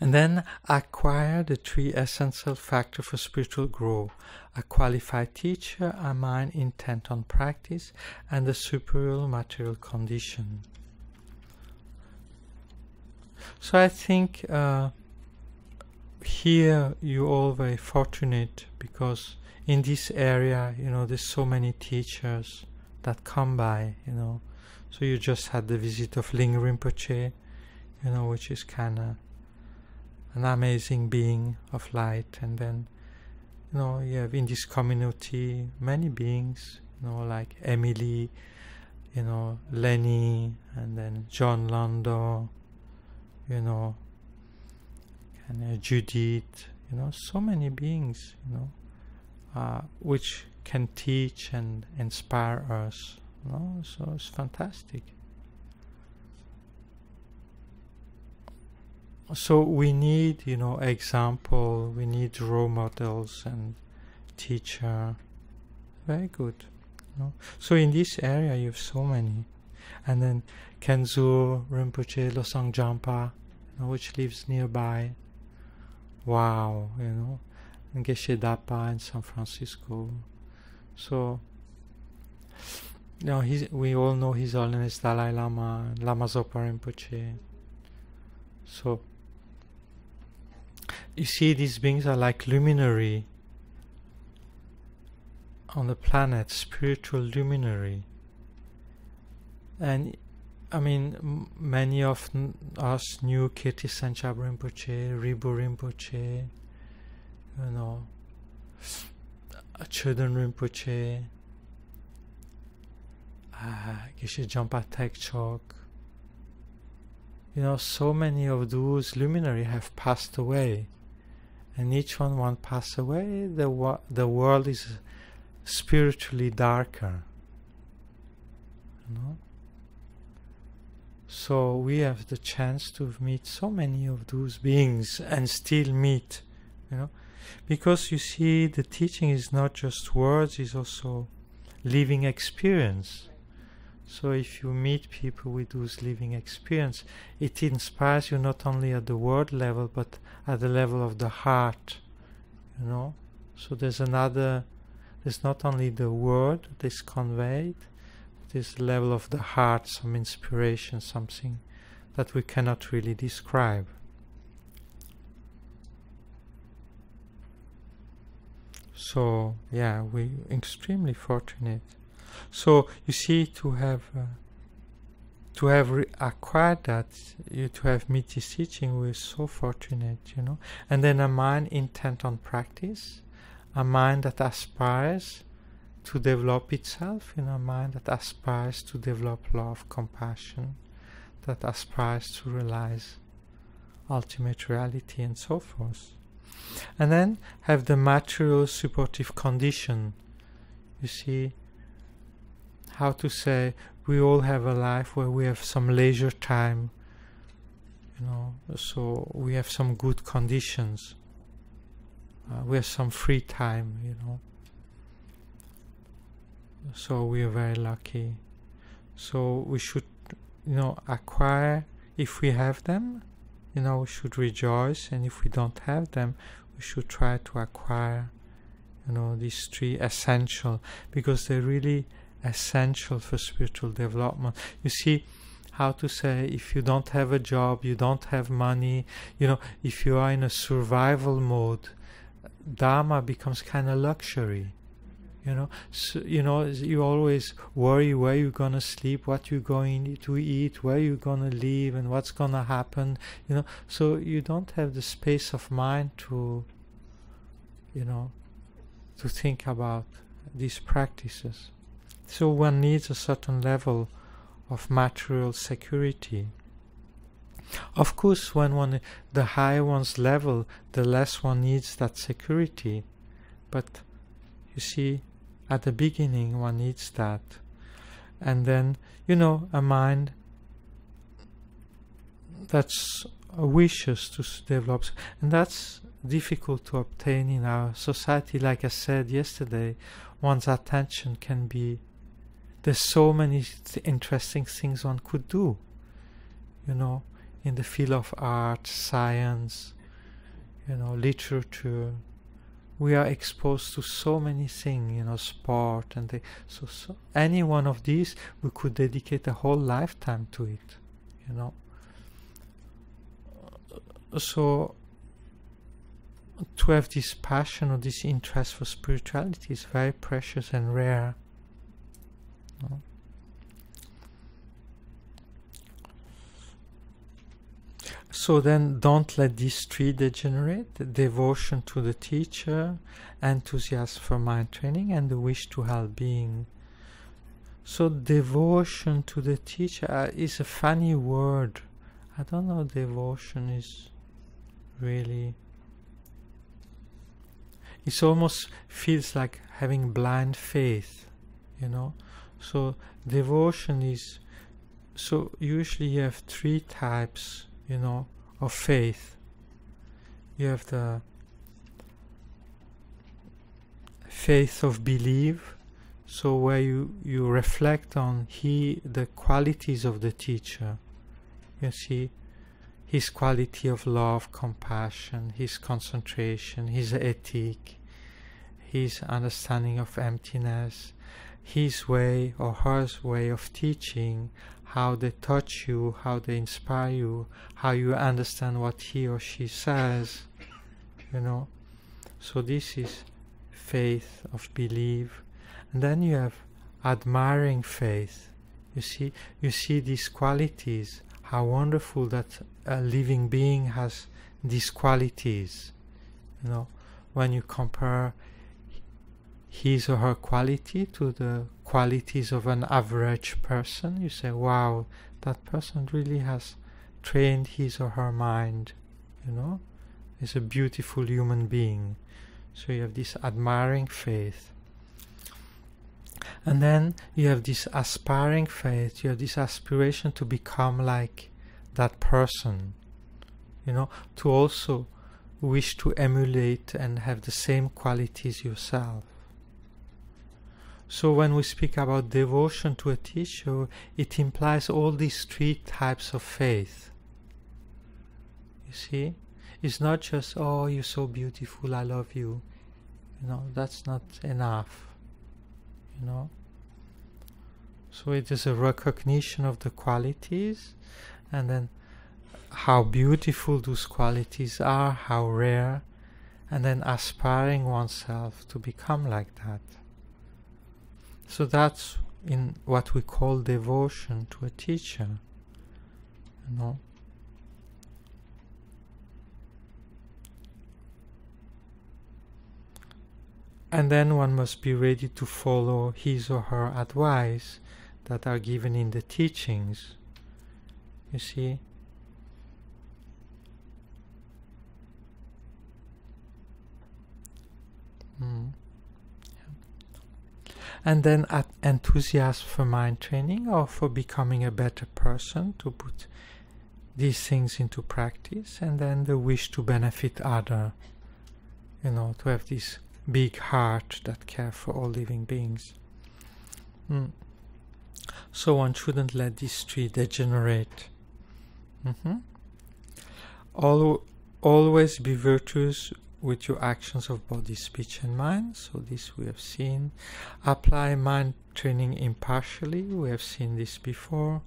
And then acquire the 3 essential factors for spiritual growth: a qualified teacher, a mind intent on practice, and a superior material condition. So I think here you're all very fortunate, because in this area, there's so many teachers that come by, So you just had the visit of Ling Rinpoche, which is kind of an amazing being of light. And then, you have in this community many beings, like Emily, Lenny, and then John Lando, Judith, so many beings, which can teach and inspire us. So it's fantastic. So we need, example, we need role models and teacher. Very good. So in this area you have so many. And then Kenzo Rinpoche Losang Jampa, which lives nearby. Wow, and Geshe Dapa in San Francisco. So, we all know His Holiness Dalai Lama and Lama Zopa Rinpoche. So, you see, these beings are like luminary on the planet, spiritual luminary. And many of us knew Kirti Sanchab Rinpoche, Ribu Rinpoche, Choden Rinpoche, Geshe Jampa Tekchok. So many of those luminaries have passed away, and each one passed away, the world is spiritually darker. So we have the chance to meet so many of those beings and still meet, because you see, the teaching is not just words, it's also living experience. So if you meet people with those living experience, it inspires you not only at the word level, but at the level of the heart, So there's not only the word that is conveyed, this level of the heart, some inspiration, something that we cannot really describe. So we're extremely fortunate. So you see, to have acquired that, to have met this teaching, we're so fortunate, And then a mind intent on practice, a mind that aspires to develop itself, a mind that aspires to develop love, compassion, that aspires to realize ultimate reality, and so forth. And then have the material supportive condition. You see, how to say, we all have a life where we have some leisure time, so we have some good conditions. We have some free time, So we are very lucky. So we should, acquire, if we have them, we should rejoice, and if we don't have them, we should try to acquire, these 3 essential, because they're really essential for spiritual development. You see, how to say, if you don't have a job, you don't have money, if you are in a survival mode, Dharma becomes kind of luxury. So, you always worry where you're gonna sleep, what you're going to eat, where you're gonna live, and what's gonna happen. So you don't have the space of mind to think about these practices. So one needs a certain level of material security. Of course, when the higher one's level, the less one needs that security. But you see, at the beginning one needs that. And then, a mind that's wishes to develop, and that's difficult to obtain in our society. Like I said yesterday, one's attention can be, there's so many interesting things one could do, in the field of art, science, literature. We are exposed to so many things, sport, and so any one of these, we could dedicate a whole lifetime to it, So to have this passion or this interest for spirituality is very precious and rare. So then don't let these three degenerate: devotion to the teacher, enthusiasm for mind training, and the wish to help being. So devotion to the teacher is a funny word. I don't know, devotion is really, it almost feels like having blind faith, So devotion is, so usually you have three types, of faith. You have the faith of belief, so where you reflect on the qualities of the teacher. You see, his quality of love, compassion, his concentration, his ethic, his understanding of emptiness, his way or her way of teaching, how they touch you, how they inspire you, how you understand what he or she says, So this is faith of belief. And then you have admiring faith. You see these qualities, how wonderful that a living being has these qualities. When you compare his or her quality to the qualities of an average person, you say, wow, that person really has trained his or her mind, is a beautiful human being. So you have this admiring faith. And then you have this aspiring faith, you have this aspiration to become like that person, to also wish to emulate and have the same qualities yourself. So when we speak about devotion to a teacher, it implies all these three types of faith. You see? It's not just, oh, you're so beautiful, I love you. That's not enough. So it is a recognition of the qualities, and then how beautiful those qualities are, how rare, and then aspiring oneself to become like that. So that's in what we call devotion to a teacher, And then one must be ready to follow his or her advice that are given in the teachings. You see? And then enthusiasm for mind training or for becoming a better person, to put these things into practice, and then the wish to benefit other, to have this big heart that cares for all living beings. So one shouldn't let these three degenerate. Always be virtuous with your actions of body, speech and mind. So this we have seen. Apply mind training impartially. We have seen this before.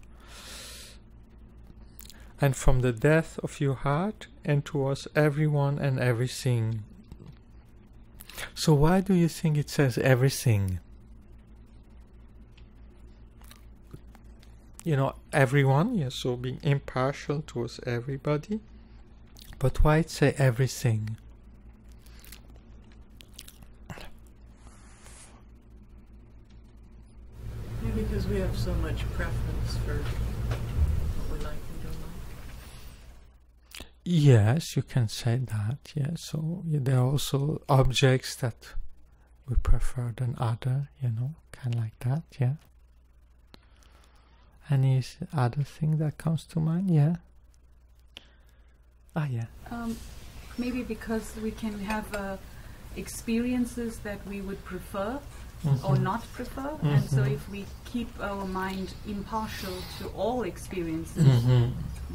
And from the depth of your heart and towards everyone and everything. So why do you think it says everything? You know, everyone, yes, so being impartial towards everybody. But why it say everything? Maybe because we have so much preference for what we like and don't like. Yes, you can say that, yes. So there are also objects that we prefer than other, you know, kind of like that, yeah. Any other thing that comes to mind? Yeah. Ah, yeah. Maybe because we can have experiences that we would prefer or not prefer, and so if we keep our mind impartial to all experiences,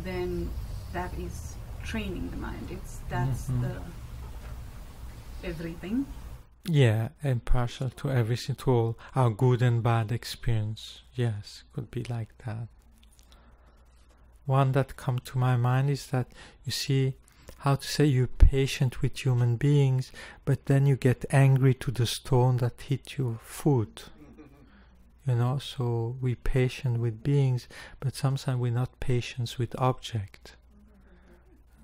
then that is training the mind. That's the everything. Yeah, impartial to everything, to all our good and bad experience. Yes, could be like that. One that come to my mind is that, you see, how to say, you're patient with human beings, but then you get angry to the stone that hit your foot. You know, so we're patient with beings, but sometimes we're not patient with object.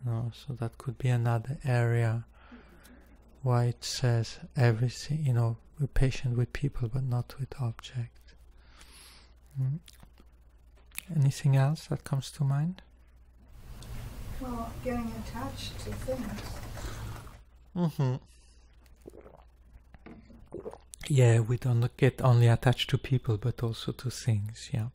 You know, so that could be another area why it says everything, you know, we're patient with people but not with objects. Anything else that comes to mind? Well, getting attached to things. Yeah, we don't get only attached to people but also to things, yeah.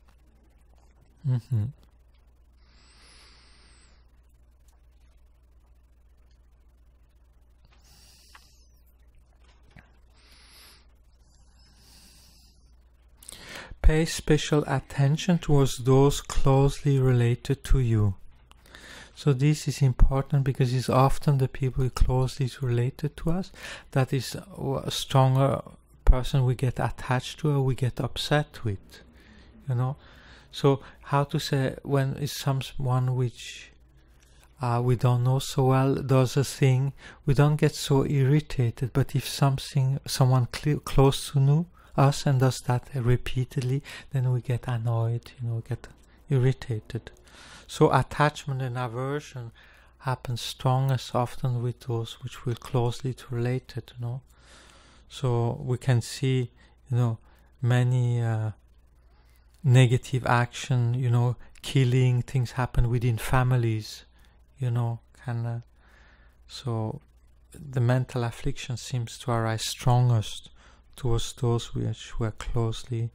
Pay special attention towards those closely related to you. So this is important because it's often the people closely related to us that is a stronger person we get attached to or we get upset with. You know, so how to say, when it's someone which we don't know so well does a thing, we don't get so irritated. But if someone close to us and does that repeatedly, then we get annoyed, you know, get irritated. So attachment and aversion happens strongest often with those which we're closely related, you know. So we can see, you know, many negative action, you know, killing, things happen within families, you know, so the mental affliction seems to arise strongest towards those which were closely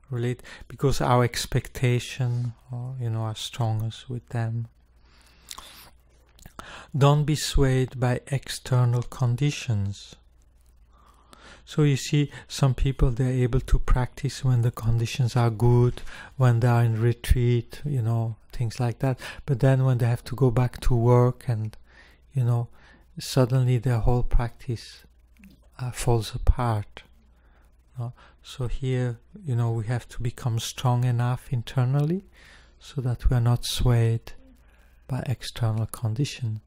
related, because our expectation, you know, are strongest with them. Don't be swayed by external conditions. So you see, some people, they're able to practice when the conditions are good, when they are in retreat, you know, things like that. But then when they have to go back to work and, you know, suddenly their whole practice falls apart. So here, you know, we have to become strong enough internally so that we are not swayed by external conditions.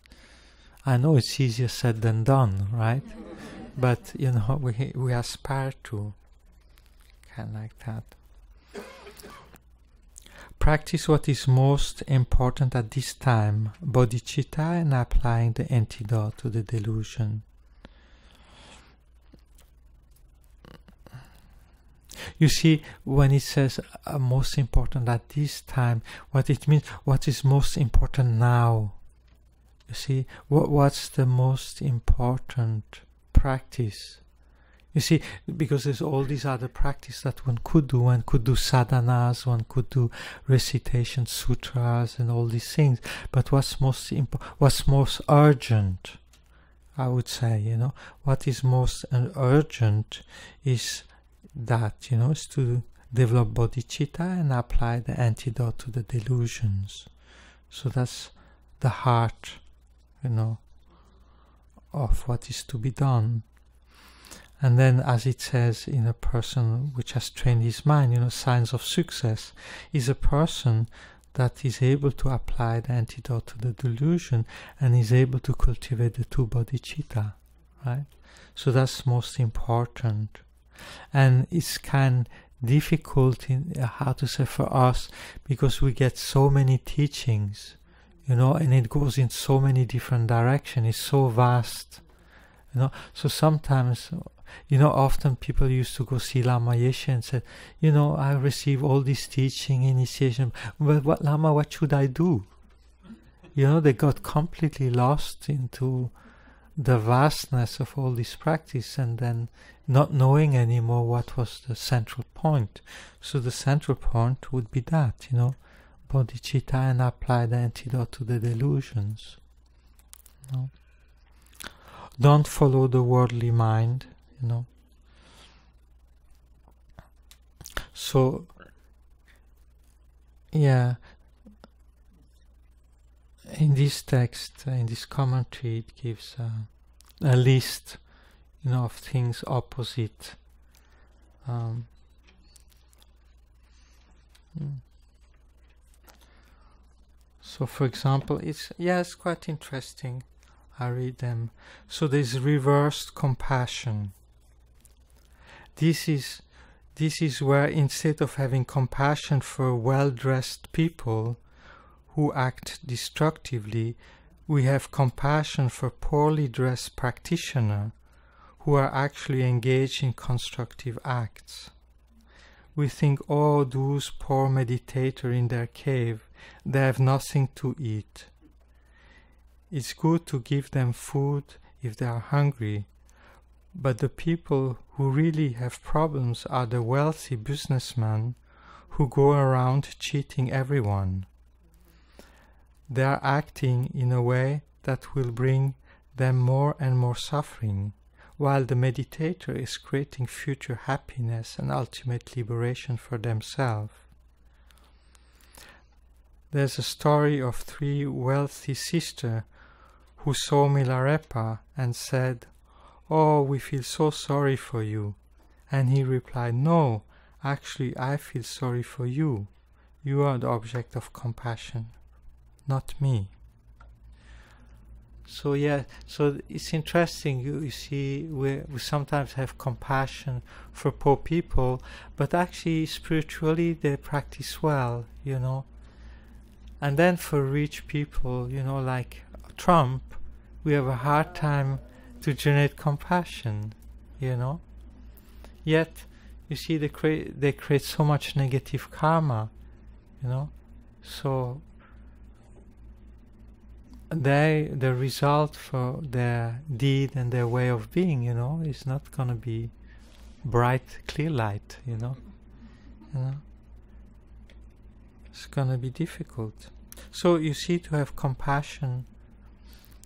I know it's easier said than done, right? But, you know, we aspire to kind of like that. Practice what is most important at this time, bodhicitta, and applying the antidote to the delusion. You see, when it says most important at this time, what it means, what is most important now? You see, what's the most important practice? You see, because there's all these other practices that one could do. One could do sadhanas, one could do recitation sutras and all these things. But what's most urgent, I would say, you know, what is most urgent is that, you know, is to develop bodhicitta and apply the antidote to the delusions. So that's the heart, you know, of what is to be done. And then, as it says, in a person which has trained his mind, you know, signs of success is a person that is able to apply the antidote to the delusion and is able to cultivate the two bodhicitta, right? So that's most important. And it's kind difficult in how to say for us, because we get so many teachings, you know, and it goes in so many different directions. It's so vast, you know. So sometimes, you know, often people used to go see Lama Geshe and said, you know, I receive all this teaching, initiation, but what Lama, what should I do? You know, they got completely lost into the vastness of all this practice, and then not knowing anymore what was the central point. So the central point would be that, you know, bodhicitta, and apply the antidote to the delusions. You know? Don't follow the worldly mind, you know. So, yeah, in this text, in this commentary, it gives a list, you know, of things opposite. So, for example, it's quite interesting. I read them. So there's reversed compassion. This is where, instead of having compassion for well-dressed people who act destructively, we have compassion for poorly dressed practitioners who are actually engaged in constructive acts. We think, oh, those poor meditators in their cave, they have nothing to eat. It's good to give them food if they are hungry, but the people who really have problems are the wealthy businessmen who go around cheating everyone. They are acting in a way that will bring them more and more suffering, while the meditator is creating future happiness and ultimate liberation for themselves. There's a story of 3 wealthy sisters who saw Milarepa and said, "Oh, we feel so sorry for you." And he replied, "No, actually I feel sorry for you. You are the object of compassion, not me." So yeah, so it's interesting, you see, we sometimes have compassion for poor people, but actually spiritually they practice well, you know. And then for rich people, you know, like Trump, we have a hard time to generate compassion, you know. Yet, you see, they create so much negative karma, you know. So the result for their deed and their way of being, you know, is not going to be bright, clear light, you know. It's going to be difficult. So you see, to have compassion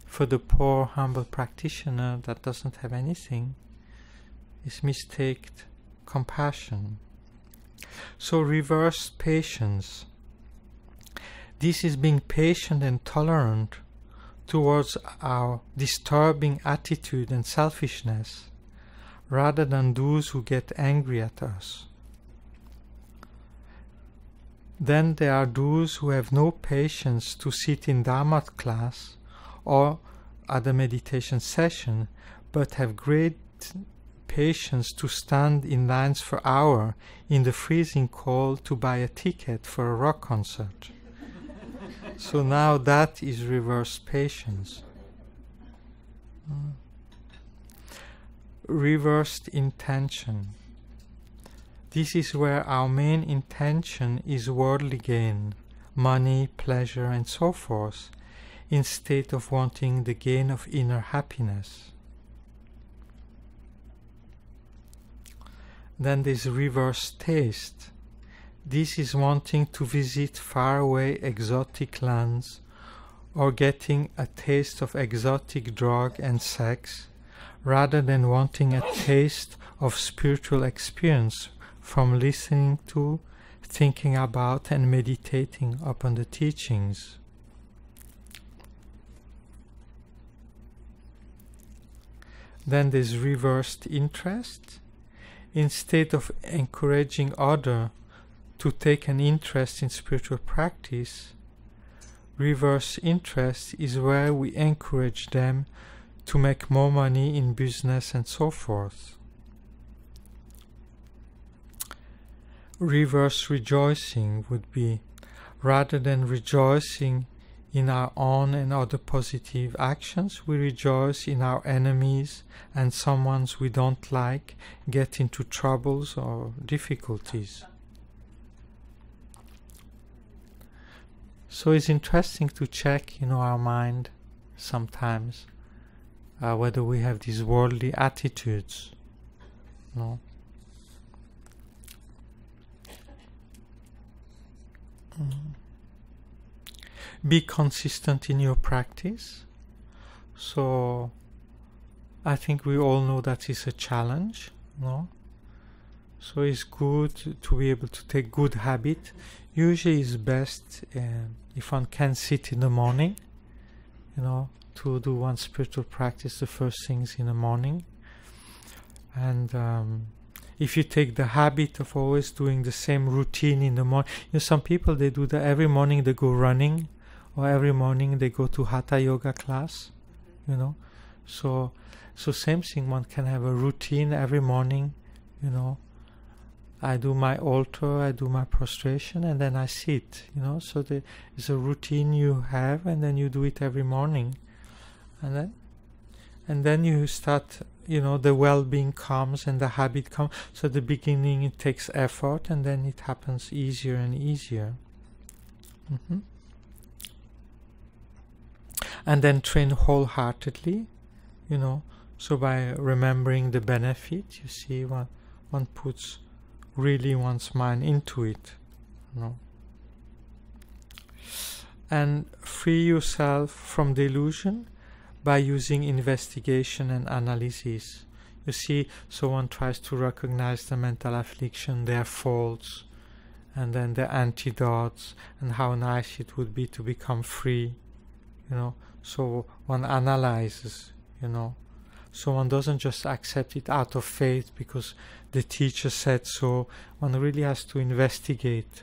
for the poor, humble practitioner that doesn't have anything is mistaken compassion. So reverse patience. This is being patient and tolerant towards our disturbing attitude and selfishness, rather than those who get angry at us. Then there are those who have no patience to sit in Dharma class or at a meditation session, but have great patience to stand in lines for hours in the freezing cold to buy a ticket for a rock concert. So now that is reverse patience. Reversed intention. This is where our main intention is worldly gain, money, pleasure, and so forth, instead of wanting the gain of inner happiness. Then there's reverse taste. This is wanting to visit faraway exotic lands, or getting a taste of exotic drug and sex, rather than wanting a taste of spiritual experience from listening to, thinking about, and meditating upon the teachings. Then there's reversed interest. Instead of encouraging others to take an interest in spiritual practice, reverse interest is where we encourage them to make more money in business and so forth. Reverse rejoicing would be, rather than rejoicing in our own and other positive actions, we rejoice in our enemies and someones we don't like get into troubles or difficulties. So it's interesting to check, our mind sometimes, whether we have these worldly attitudes. No. Be consistent in your practice. So I think we all know that is a challenge, no? So it's good to be able to take good habit. Usually it's best if one can sit in the morning, to do one spiritual practice the first things in the morning. And if you take the habit of always doing the same routine in the morning, some people, they do that every morning, they go running, or every morning they go to hatha yoga class, So same thing, one can have a routine every morning, I do my altar, I do my prostration, and then I sit, So it's a routine you have, and then you do it every morning. And then you start, the well-being comes and the habit comes. So at the beginning it takes effort, and then it happens easier and easier. And then train wholeheartedly, So by remembering the benefit, you see, one puts really one's mind into it, And free yourself from delusion by using investigation and analysis. You see, so one tries to recognize the mental affliction, their faults, and then the antidotes, and how nice it would be to become free, So one analyzes, So one doesn't just accept it out of faith because the teacher said so. One really has to investigate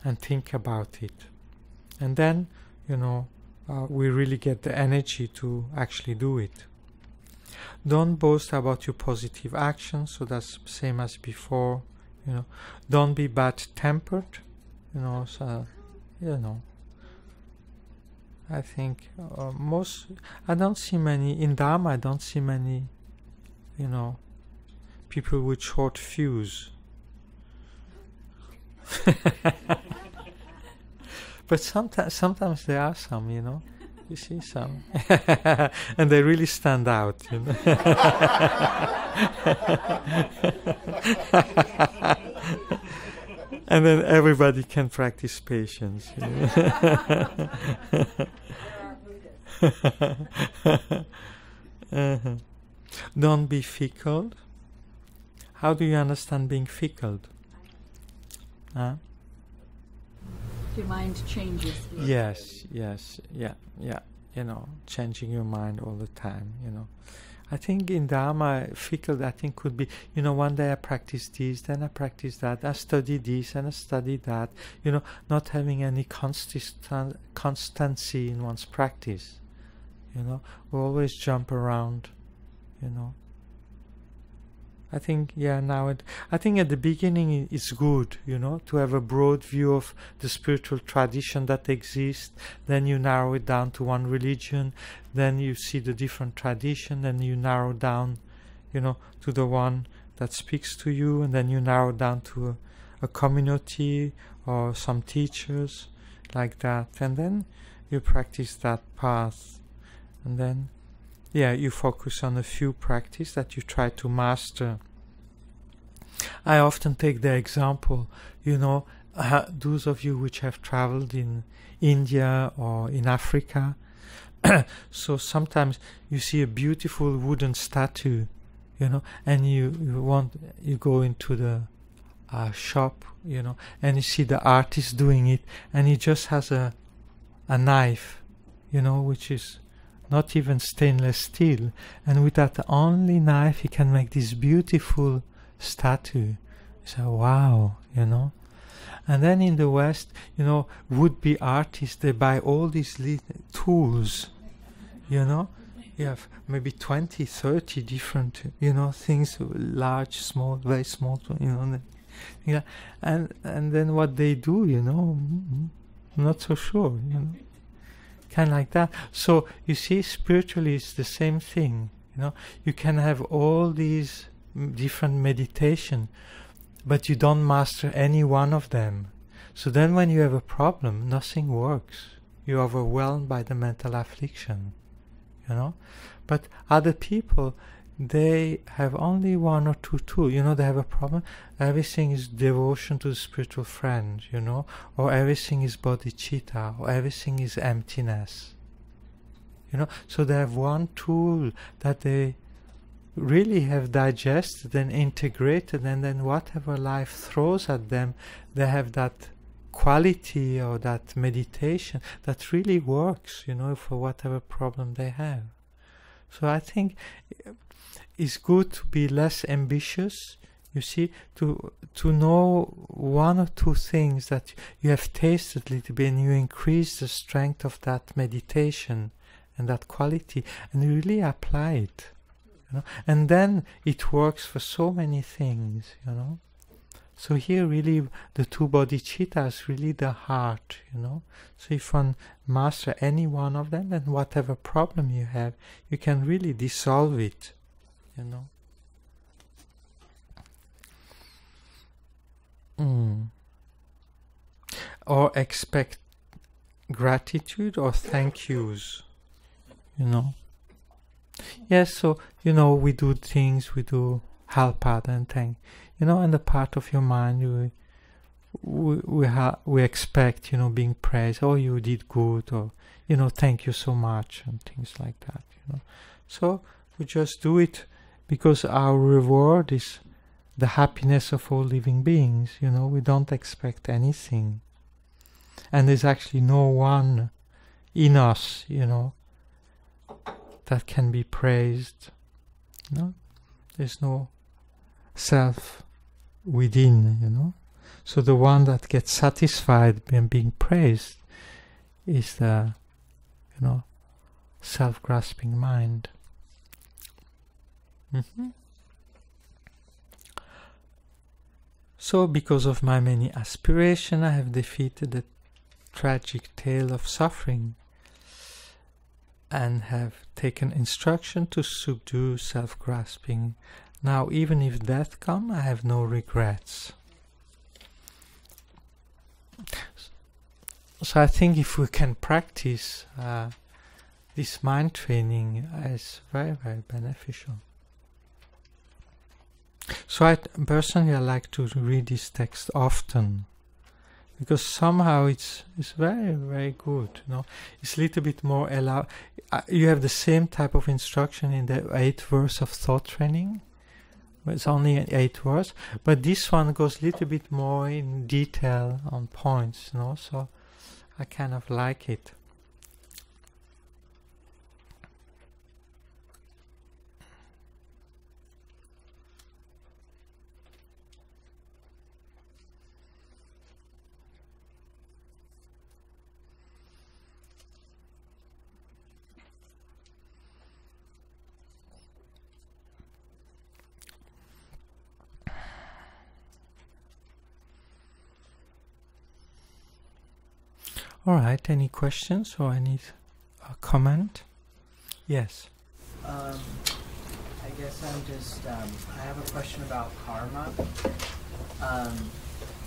and think about it. And then, we really get the energy to actually do it. Don't boast about your positive actions, so that's the same as before. Don't be bad-tempered, I think I don't see many, in Dharma I don't see many, people with short fuse. But sometimes there are some, you see some. And they really stand out, And then everybody can practice patience. Don't be fickle. How do you understand being fickle? Your mind changes. Yes, yeah. Changing your mind all the time, I think in Dharma, fickle, I think could be, one day I practice this, then I practice that, I study this and I study that, not having any constancy in one's practice, we always jump around, I think, I think at the beginning it's good, to have a broad view of the spiritual tradition that exists. Then you narrow it down to one religion. Then you see the different tradition. Then you narrow down, to the one that speaks to you. And then you narrow down to a community or some teachers like that. And then you practice that path. And then you focus on a few practice that you try to master. I often take the example, those of you which have traveled in India or in Africa, so sometimes you see a beautiful wooden statue, and you go into the shop, and you see the artist doing it, and he just has a knife, which is not even stainless steel, and with that only knife he can make this beautiful statue. So wow, and then in the West, would-be artists, they buy all these tools, you have maybe 20, 30 different, things, large, small, very small, and then what they do, I'm not so sure, kind of like that. So you see, spiritually it's the same thing, you can have all these different meditation, but you don't master any one of them. So then when you have a problem, nothing works. You're overwhelmed by the mental affliction, But other people, they have only one or two tools. They have a problem. Everything is devotion to the spiritual friend, or everything is bodhicitta, or everything is emptiness. So they have one tool that they really have digested and integrated, and then whatever life throws at them, they have that quality or that meditation that really works, for whatever problem they have. So I think it's good to be less ambitious, to know one or two things that you have tasted a little bit, and you increase the strength of that meditation and that quality, and you really apply it, and then it works for so many things, So here really the two bodhicittas, really the heart, So if one master any one of them, then whatever problem you have, you can really dissolve it, Or expect gratitude or thank yous, Yes, so, we do things, we do help out and thank, and the part of your mind, we expect, being praised, oh, you did good, or, thank you so much, and things like that, So we just do it because our reward is the happiness of all living beings, we don't expect anything. And there's actually no one in us, that can be praised. There's no self within, So the one that gets satisfied when being praised is the, self-grasping mind. So because of my many aspirations, I have defeated the tragic tale of suffering and have taken instruction to subdue self-grasping. Now, even if death comes, I have no regrets. So I think if we can practice this mind training, is very, very beneficial. So I personally like to read this text often, because somehow it's very, very good. It's a little bit more allowed. You have the same type of instruction in the 8th verse of thought training. It's only 8 words, but this one goes a little bit more in detail on points, so I kind of like it. All right, any questions or any comment? Yes. I guess I'm just, I have a question about karma.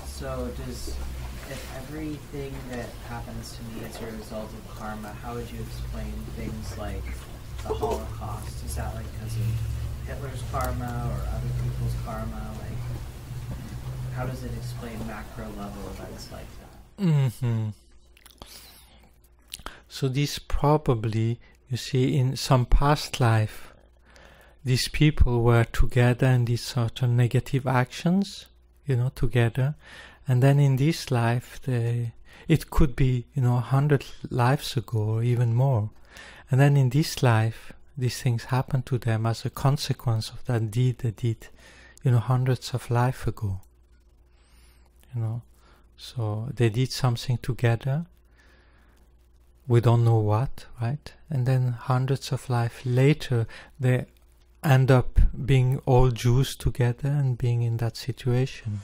So if everything that happens to me is a result of karma, how would you explain things like the Holocaust? Is that like because of Hitler's karma or other people's karma? Like, how does it explain macro level events like that? Mm-hmm. So this probably, you see, in some past life, these people were together and did certain negative actions, together. And then in this life, it could be, 100 lives ago or even more. And then in this life, these things happen to them as a consequence of that deed they did, hundreds of lives ago. So they did something together, we don't know what, right? And then hundreds of lives later, they end up being all Jews together and being in that situation.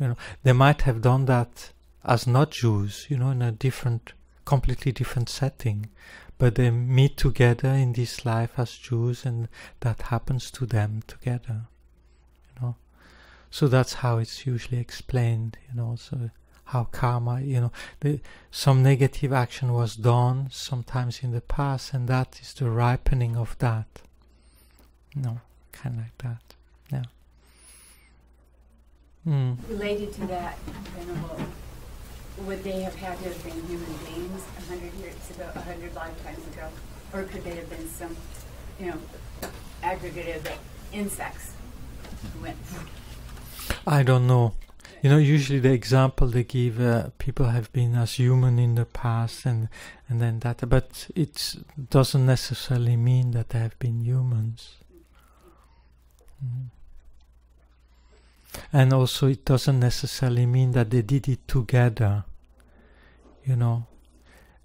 You know, they might have done that as not Jews, you know, in a different, completely different setting, but they meet together in this life as Jews, and that happens to them together, you know. So that's how it's usually explained, you know. So how karma, you know, some negative action was done sometimes in the past, and that is the ripening of that. You know, kind of like that. Yeah. Related to that, Venerable, would they have had to have been human beings 100 years ago, 100 lifetimes ago? Or could they have been some, you know, aggregate of insects who went? I don't know. You know, usually the example they give, people have been as human in the past, and then that, but it doesn't necessarily mean that they have been humans. And also it doesn't necessarily mean that they did it together. You know,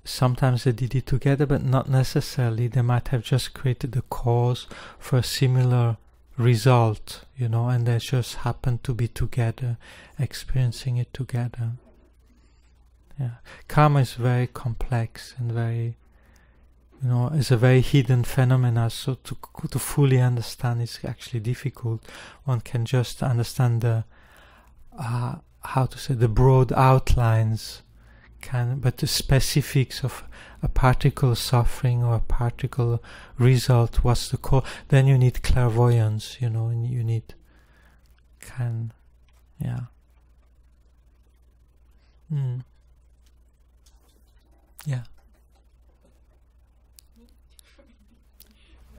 sometimes they did it together, but not necessarily. They might have just created the cause for a similar result, you know, and they just happen to be together, experiencing it together. Yeah, karma is very complex and very, you know, it's a very hidden phenomena. So to fully understand is actually difficult. One can just understand the how to say, the broad outlines, but the specifics of a particle suffering or a particle result, what's the cause, then you need clairvoyance, you know, and you need yeah.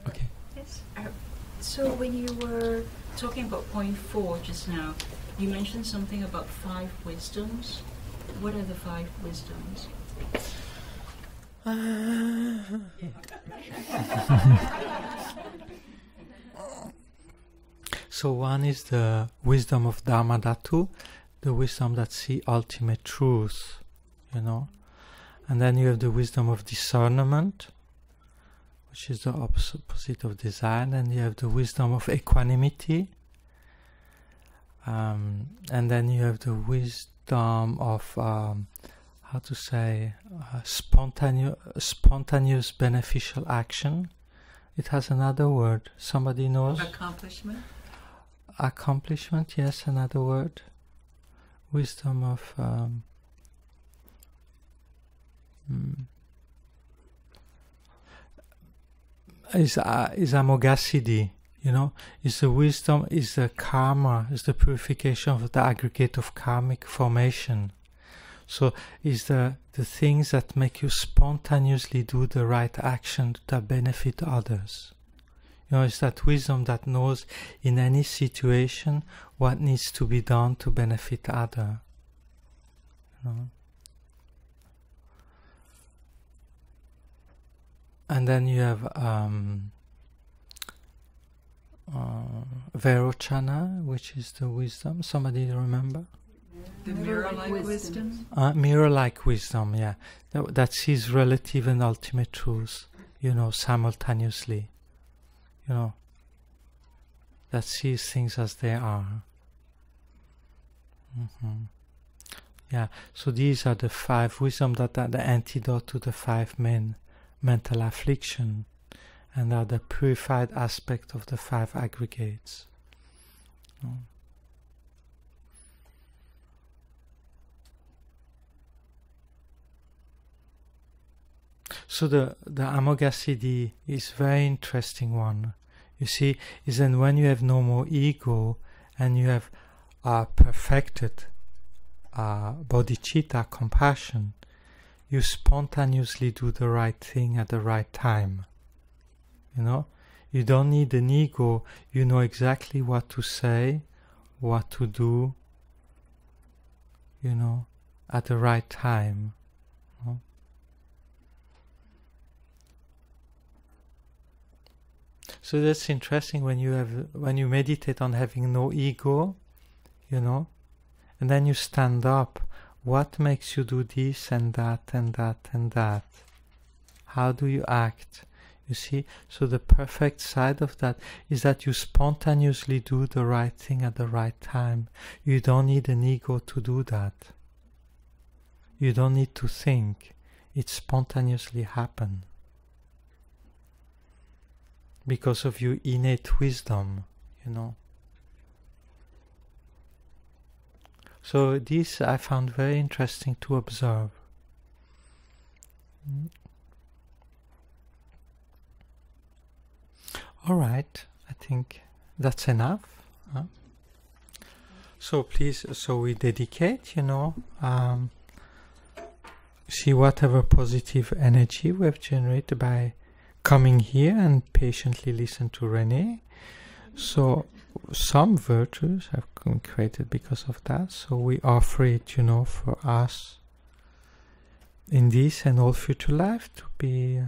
Okay. Yes. So when you were talking about point 4 just now, you mentioned something about 5 wisdoms. What are the 5 wisdoms? So one is the wisdom of Dharmadhatu, the wisdom that see ultimate truth, you know. And then you have the wisdom of discernment, which is the opposite of desire. And you have the wisdom of equanimity. And then you have the wisdom of, how to say, spontaneous beneficial action. It has another word. Somebody knows? Accomplishment? Accomplishment, yes, another word. Wisdom of... is Amoghasiddhi, you know, is the wisdom, is the karma, is the purification of the aggregate of karmic formation. So is the things that make you spontaneously do the right action that benefit others. You know, it's that wisdom that knows in any situation what needs to be done to benefit other. You know? And then you have Vairochana, which is the wisdom. Somebody remember? The mirror-like wisdom? Mirror-like wisdom, yeah. That sees relative and ultimate truth, you know, simultaneously. You know, that sees things as they are. Yeah, so these are the 5 wisdom that are the antidote to the 5 main mental affliction, and are the purified aspect of the 5 aggregates. So the Amoghasiddhi is very interesting one. You see, is then when you have no more ego and you have perfected bodhicitta, compassion, you spontaneously do the right thing at the right time. You know, you don't need an ego. You know exactly what to say, what to do, you know, at the right time. You know? So that's interesting when you meditate on having no ego, you know, and then you stand up. What makes you do this and that and that and that? How do you act? You see, so the perfect side of that is that you spontaneously do the right thing at the right time. You don't need an ego to do that. You don't need to think. It spontaneously happens. Because of your innate wisdom, you know. So this I found very interesting to observe. All right, I think that's enough. Huh? So please, so we dedicate, you know, see whatever positive energy we have generated by coming here and patiently listen to René. So some virtues have been created because of that. So we offer it, you know, for us in this and all future life to be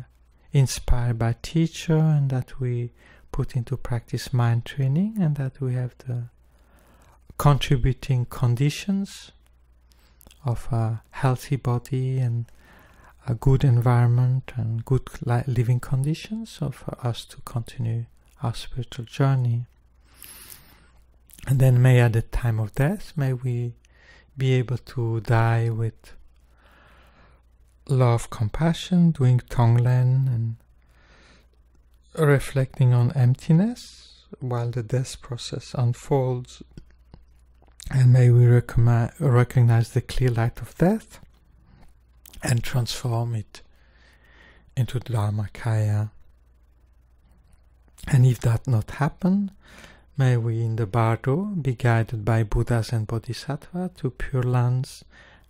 inspired by teacher, and that we put into practice mind training, and that we have the contributing conditions of a healthy body and a good environment and good living conditions, so for us to continue our spiritual journey. And then may at the time of death, may we be able to die with love, compassion, doing Tonglen and reflecting on emptiness while the death process unfolds. And may we recognize the clear light of death and transform it into Dharmakaya. And if that not happen, may we in the bardo be guided by Buddhas and Bodhisattvas to Pure Lands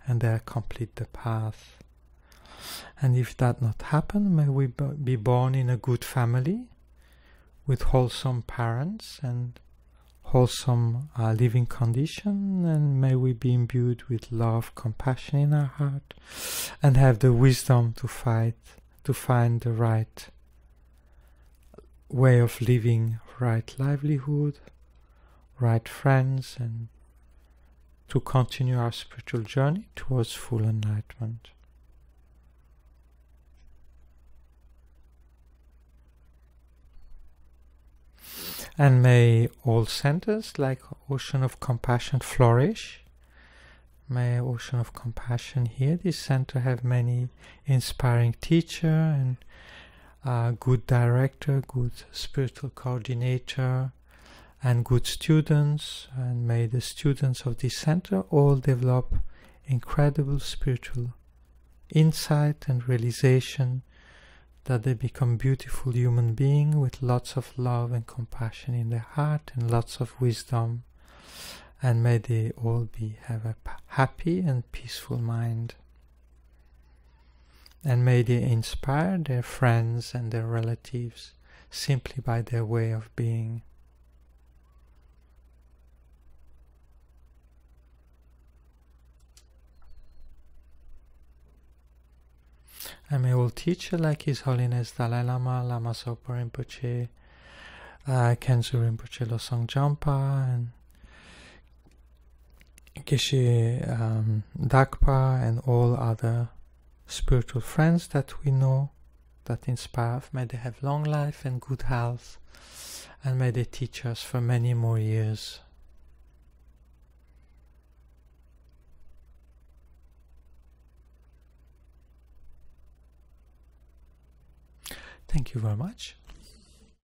and there complete the path. And if that not happen, may we be born in a good family with wholesome parents and wholesome living condition, and may we be imbued with love, compassion in our heart, and have the wisdom to find the right way of living, right livelihood, right friends, and to continue our spiritual journey towards full enlightenment. And may all centers like Ocean of Compassion flourish. May Ocean of Compassion here, this center, have many inspiring teacher and good director, good spiritual coordinator, and good students. And may the students of this center all develop incredible spiritual insight and realization, that they become beautiful human beings with lots of love and compassion in their heart and lots of wisdom. And may they all have a happy and peaceful mind. And may they inspire their friends and their relatives simply by their way of being. And may all teachers like His Holiness Dalai Lama, Lama Zopa Rinpoche, Khenzo Rinpoche Losang Jampa, and Geshe Dakpa, and all other spiritual friends that we know, that inspire us, may they have long life and good health, and may they teach us for many more years. Thank you very much.